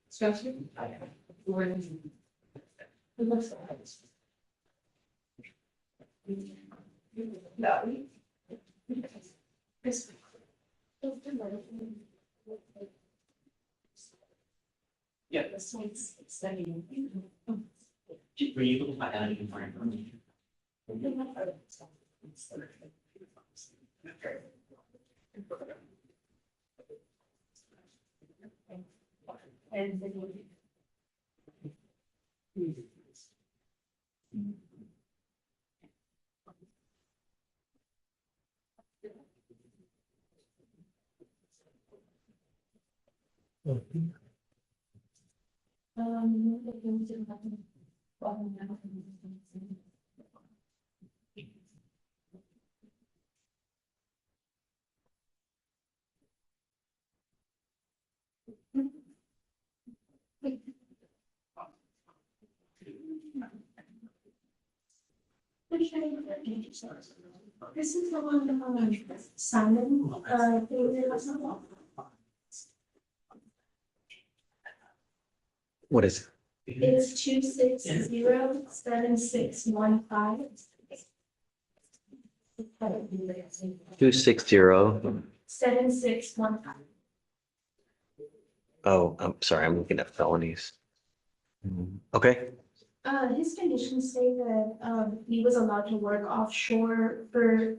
Discussion? Who looks like this? No. Yeah. This one's studying. Were you able to find out anything more information? And This is the one, Simon, What is it's 2607615. it? 260. 7615. Oh, I'm sorry, I'm looking at felonies. Okay, His conditions say that, he was allowed to work offshore for,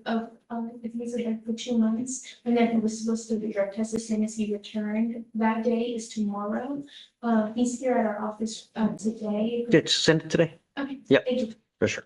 if he was there for 2 months. And then he was supposed to do the drug test as soon as he returned. That day is tomorrow. He's here at our office, today. did send it today? Okay. Yep. Thank you. For sure.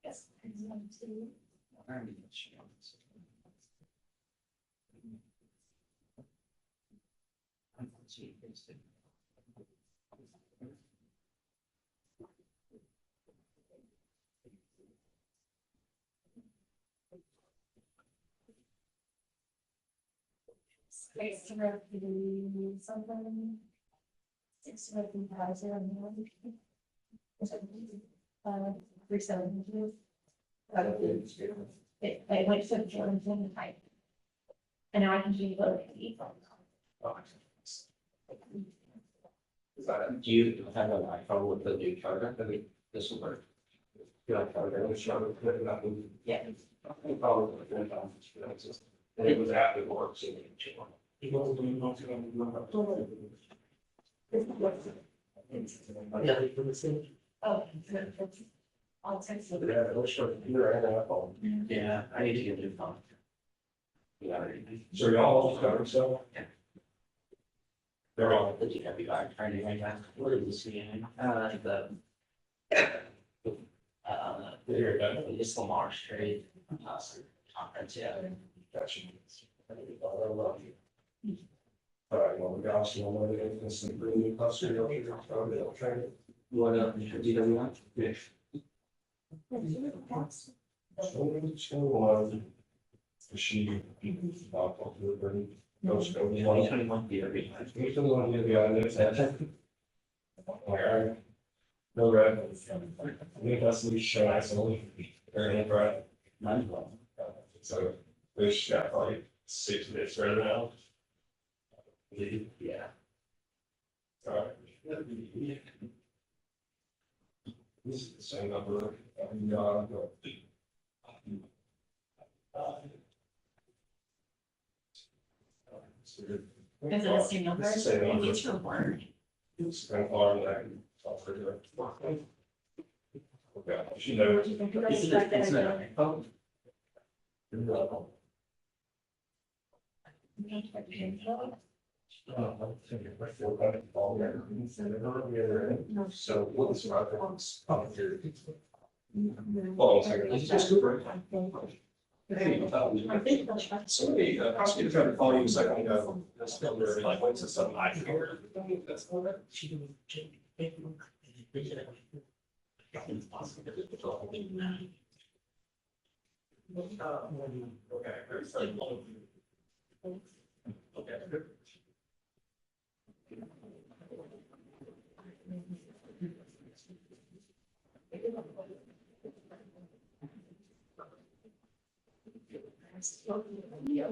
Yes. Something. 372. I went to the Jordan type. And now I can do both. Do you have an iPhone with the new charger? I think this will work. You like charger, the charger, Yeah. probably. And it was after work, so. Oh. I'll text you. Yeah, I need to get a new phone. So y'all got it, so? They're all. The DWI training right now. What is this again? Here, done. It's Lamar Street. Conference, yeah. Gotcha. I love you. All right, well, we got some more evidence and bring new custody. They'll train it. What, DWI? Yeah. So, she. Goes go. 2021 DWI. 2021, yeah, there's that. Alright. No red. I think that's the show I saw. Very bright. So, there's got like 6 minutes right now. Yeah. Alright. This is the same number. Is it the same number? It's the same number. It's your word. It's kind of hard, like, I'll figure it out. Okay, she knows. It's not an iPhone. So what is my thoughts? Hold on a second. Is it just Cooper? Hey, somebody, prosecutor tried to call you a second ago. This number, like, went to some I hear. That's all that. Okay. Okay. Six oh two, yes,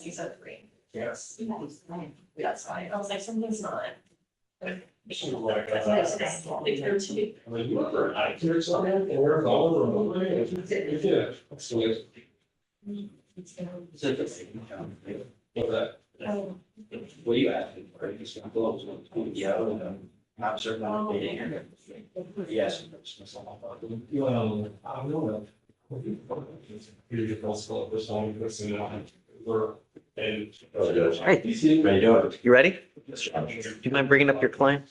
603. Yes. That's fine. I was like, something's not. I mean, you were I hear something and we're all over. Yeah. So it's- What do you ask? Yeah. Not certain. Yes. Well, I don't know. You're just also this one, this and that. We're. And. Hey, Ready to you ready? Do you mind bringing up your client?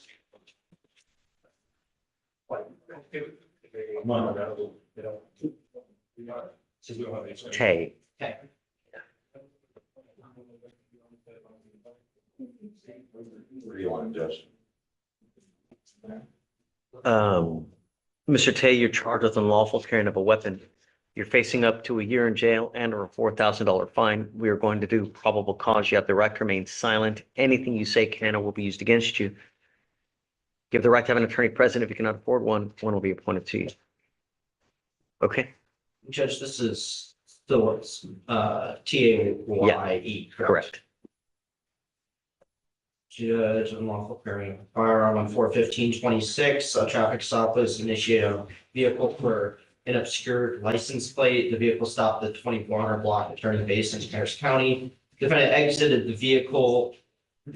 Tay. What do you want, Judge? Mr. Tay, you're charged with unlawful carrying of a weapon. You're facing up to a year in jail and or a $4,000 fine. We are going to do probable cause. You have the right to remain silent. Anything you say can or will be used against you. You have the right to have an attorney present. If you cannot afford one, one will be appointed to you. Okay, Judge, this is still, TAYE, correct. Judge, unlawful carrying a firearm on 4/15/26, a traffic stop was initiated on vehicle for an obscured license plate. The vehicle stopped at 2400 block of Turning Basin, Harris County. Defendant exited the vehicle.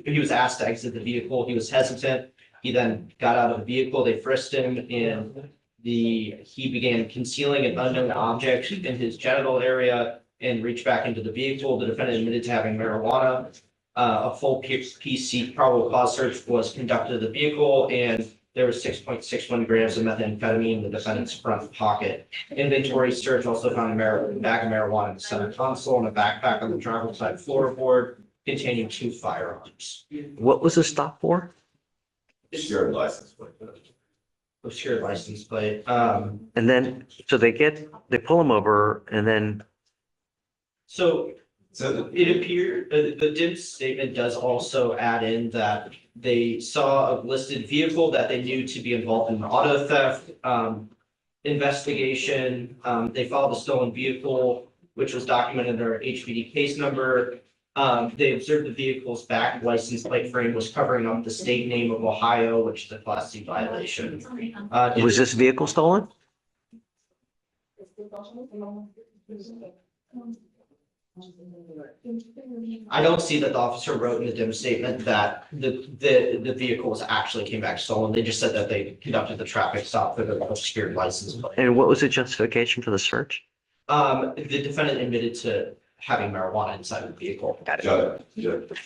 He was asked to exit the vehicle. He was hesitant. He then got out of the vehicle. They frisked him and he began concealing an unknown object in his genital area and reached back into the vehicle. The defendant admitted to having marijuana. A full PC probable cause search was conducted of the vehicle and there was 6.61 grams of methamphetamine in the defendant's front pocket. Inventory search also found a bag of marijuana in the center console and a backpack on the driver's side floorboard containing 2 firearms. What was the stop for? Obscured license plate. Obscured license plate. And then, so they pull him over and then, So it appeared, the DIMS statement does also add in that they saw a listed vehicle that they knew to be involved in an auto theft investigation. They followed the stolen vehicle, which was documented in their HPD case number. They observed the vehicle's back license plate frame was covering up the state name of Ohio, which is a Class C violation. was this vehicle stolen? I don't see that the officer wrote in the DIM statement that the vehicle was actually came back stolen. They just said that they conducted the traffic stop for the obscured license plate. And what was the justification for the search? The defendant admitted to having marijuana inside the vehicle. Got it.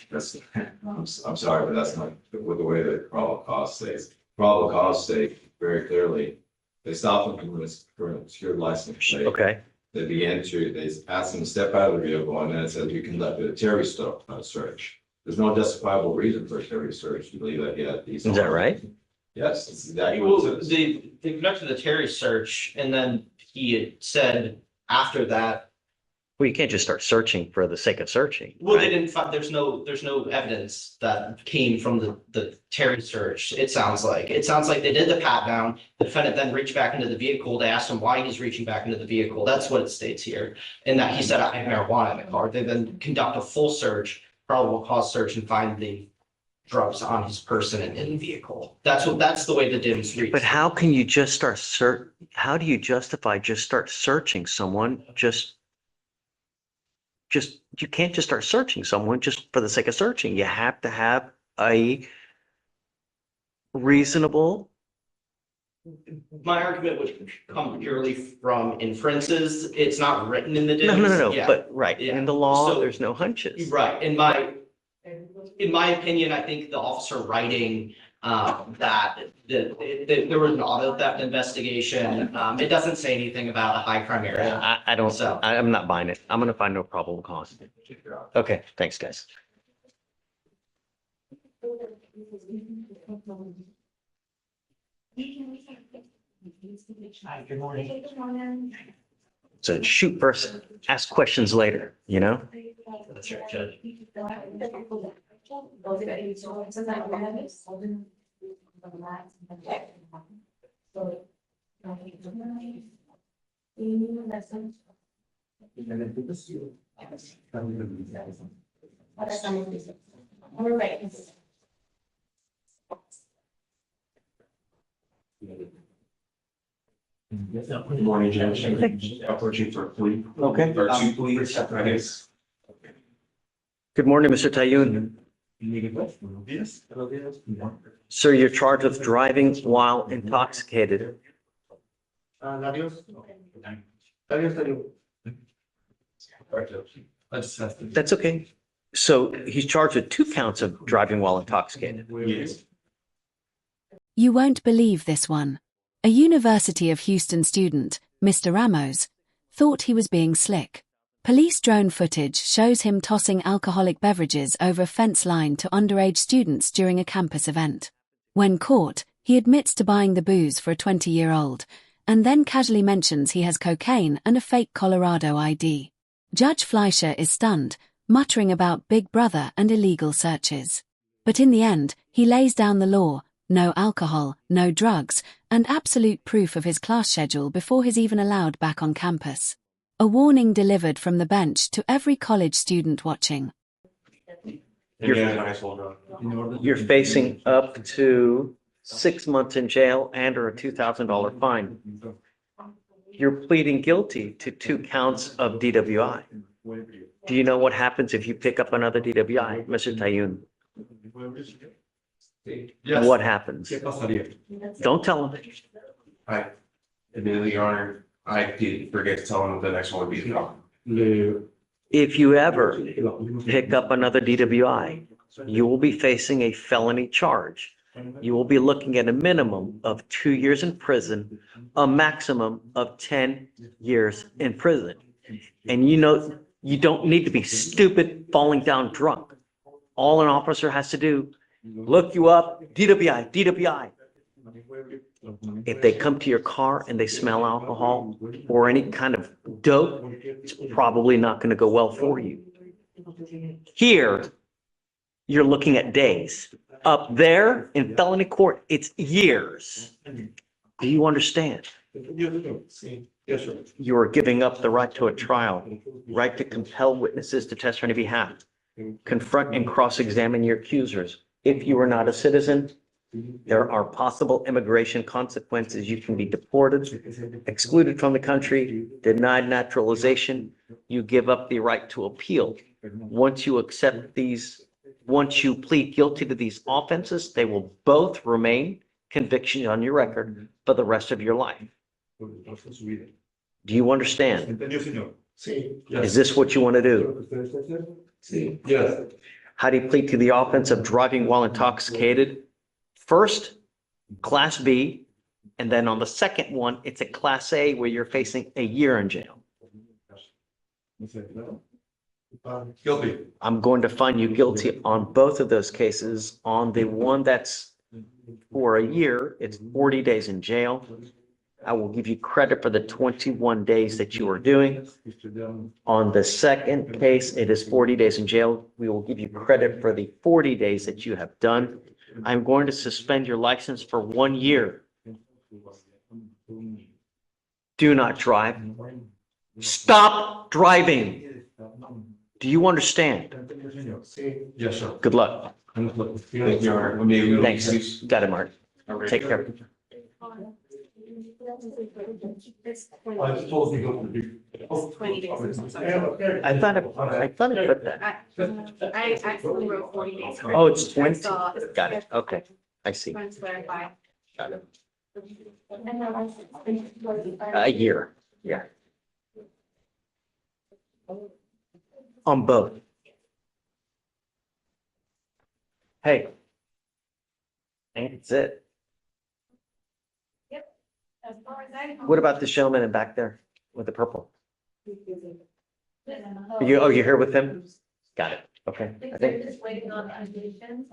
I'm sorry, but that's not with the way that probable cause states. Probable cause state very clearly, they stopped him for an obscured license plate. Okay, They asked him to step out of the vehicle and then it says we conducted a Terry search. There's no justifiable reason for a Terry search to believe that he had these. is that right? Yes, that's exactly Well, what it says. they conducted the Terry search and then he had said after that, Well, you can't just start searching for the sake of searching. well, they right? didn't find, there's no evidence that came from the Terry search. It sounds like they did the pat down. The defendant then reached back into the vehicle. They asked him why he's reaching back into the vehicle. That's what it states here. And that he said, I have marijuana in the car. They then conduct a full search, probable cause search and find the drugs on his person and in the vehicle. That's the way the DIMS reads. But how can you just start how do you justify just start searching someone you can't just start searching someone just for the sake of searching. You have to have a reasonable. My argument would come purely from inferences. It's not written in the DIMS. No, Yeah. but right, Yeah. in the law, So- there's no hunches. Right, in my opinion, I think the officer writing that there was an auto theft investigation. It doesn't say anything about a high crime area. I don't, So- I'm not buying it. I'm gonna find no probable cause. Okay, thanks, guys. Hi, good morning. Good morning. So shoot first, ask questions later, you know? That's right, Judge. Good morning, Judge. Approaching for a plea. Okay. Or two pleas, I guess. Good morning, Mr. Tayyoun. Yes. Sir, you're charged with driving while intoxicated. That's okay. So he's charged with 2 counts of driving while intoxicated. Yes. You won't believe this one. A University of Houston student, Mr. Ramos, thought he was being slick. Police drone footage shows him tossing alcoholic beverages over a fence line to underage students during a campus event. When caught, he admits to buying the booze for a 20-year-old, and then casually mentions he has cocaine and a fake Colorado ID. Judge Fleischer is stunned, muttering about Big Brother and illegal searches. But in the end, he lays down the law: no alcohol, no drugs, and absolute proof of his class schedule before he's even allowed back on campus. A warning delivered from the bench to every college student watching. You're facing up to 6 months in jail and or a $2,000 fine. You're pleading guilty to 2 counts of DWI. Do you know what happens if you pick up another DWI, Mr. Tayyoun? What happens? Don't tell him. I admittedly, Your Honor, I did forget to tell him the next one would be the cop. If you ever pick up another DWI, you will be facing a felony charge. You will be looking at a minimum of 2 years in prison, a maximum of 10 years in prison. And you know, you don't need to be stupid, falling down drunk. All an officer has to do, look you up, DWI, DWI. If they come to your car and they smell alcohol or any kind of dope, it's probably not going to go well for you. Here, you're looking at days. Up there in felony court, it's years. Do you understand? Yes, sir. You are giving up the right to a trial, right to compel witnesses to testify on your behalf, confront and cross-examine your accusers. If you are not a citizen, there are possible immigration consequences. You can be deported, excluded from the country, denied naturalization. You give up the right to appeal. Once you accept these, once you plead guilty to these offenses, they will both remain convictions on your record for the rest of your life. Do you understand? Is this what you want to do? Yes. How do you plead to the offense of driving while intoxicated? First, Class B, and then on the second one, it's a Class A where you're facing a year in jail. Guilty. I'm going to find you guilty on both of those cases. On the one that's for a year, it's 40 days in jail. I will give you credit for the 21 days that you are doing. On the second case, it is 40 days in jail. We will give you credit for the 40 days that you have done. I'm going to suspend your license for 1 year. Do not drive. Stop driving. Do you understand? Yes, sir. Good luck. Thank you, Your Honor. Thanks. Got it, Mark. Take care. I just told you. 20 days. I thought it put that. I actually wrote 40 days. Oh, it's 20? So- Got it. Okay. I see. Trying to clarify. Got it. A year. Yeah. On both. Hey. That's it. As far as I know. What about the gentleman in back there with the purple? You're here with him? Got it. Okay. I They're think, just waiting on conditions.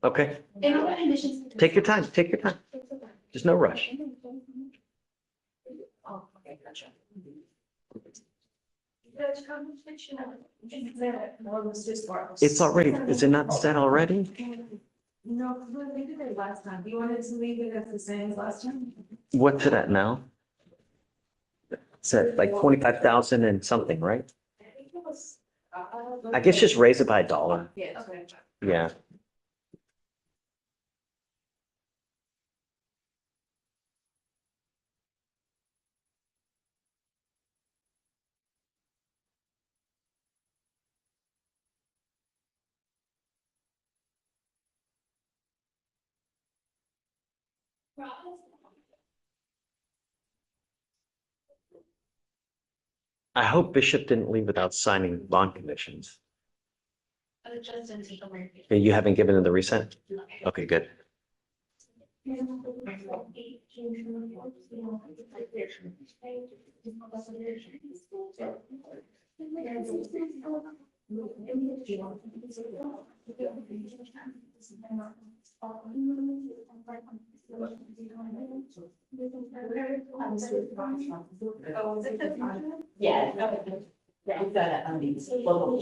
okay. And what conditions? Take your time. Take your time. There's no rush. Oh, okay, gotcha. Judge, how much fiction is there? Or was just for us? It's already, is it not set already? No, we did it last time. Do you want it to leave it as the same as last time? What's it at now? It's at like 25,000 and something, right? I think it was. I guess just raise it by $1. Yeah, okay. Yeah. I hope Bishop didn't leave without signing bond conditions. Okay, you haven't given him the recent? Okay, good. Yeah. We've got it on these local.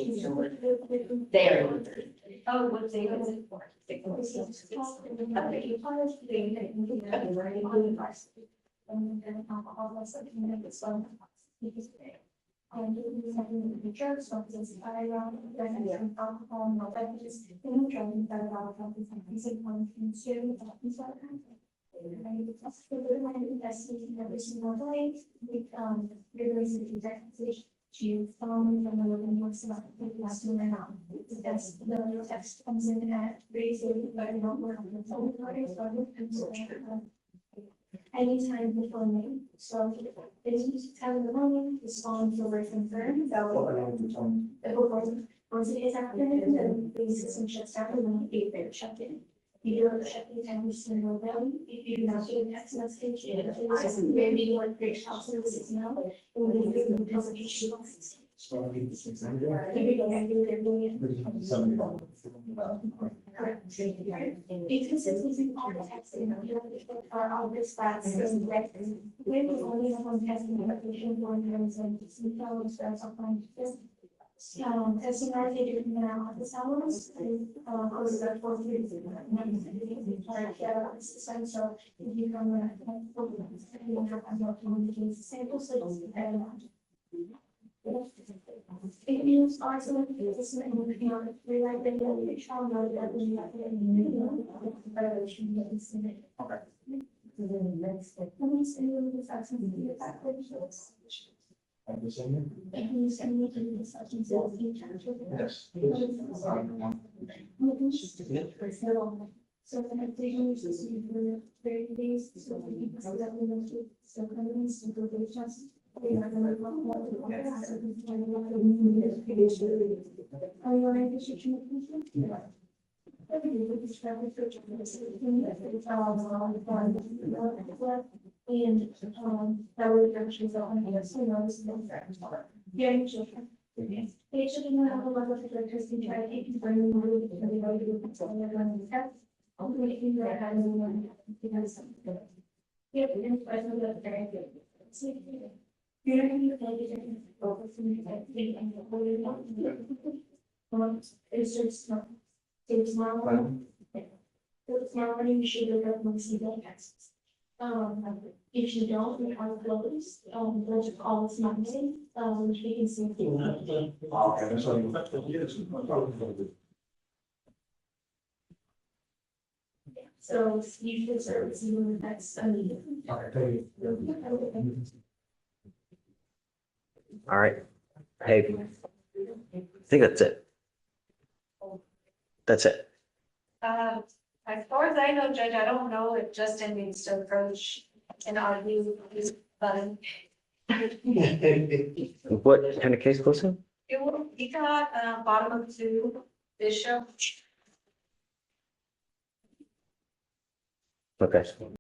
There. Oh, what day is it for? To phone and the living works about the last one or not. That's the text comes in at raising, but I don't work on the phone. Anytime before me, so it's 10 in the morning, it's on for work and third, once it is afternoon, then the system shuts down and then 8 shut in. You do have to shut the time, just know them, if you do not get a text message, it's maybe like great house and it's now. Because it's using all the text are all the stats. We will only have one testing application for them and some fellows that are fine. Testing our data in our office hours, closes at 4:30. So if you come samples, it means also it's rely the trauma that we have So the meditation is just for 30 days, so we can see that we don't do so companies to go to the chest. Are you on a restriction? And that would actually go on here, so no, this is no threat. Yeah, children. They should have a level of electricity, try to keep burning more because they know you can tell everyone in test. Only if you are having one, because. Yep, and I know that very good. You're not going to play it. It's just not. It's not. It's not when you should have done see that text. If you don't, we are closed, those are all Monday, which we can see. So you should service you the next. All right. Hey, I think that's it. That's it. As far as I know, Judge, I don't know if Justin needs to approach and argue his button. What kind of case was it? He got bottom of 2 Bishop. Okay.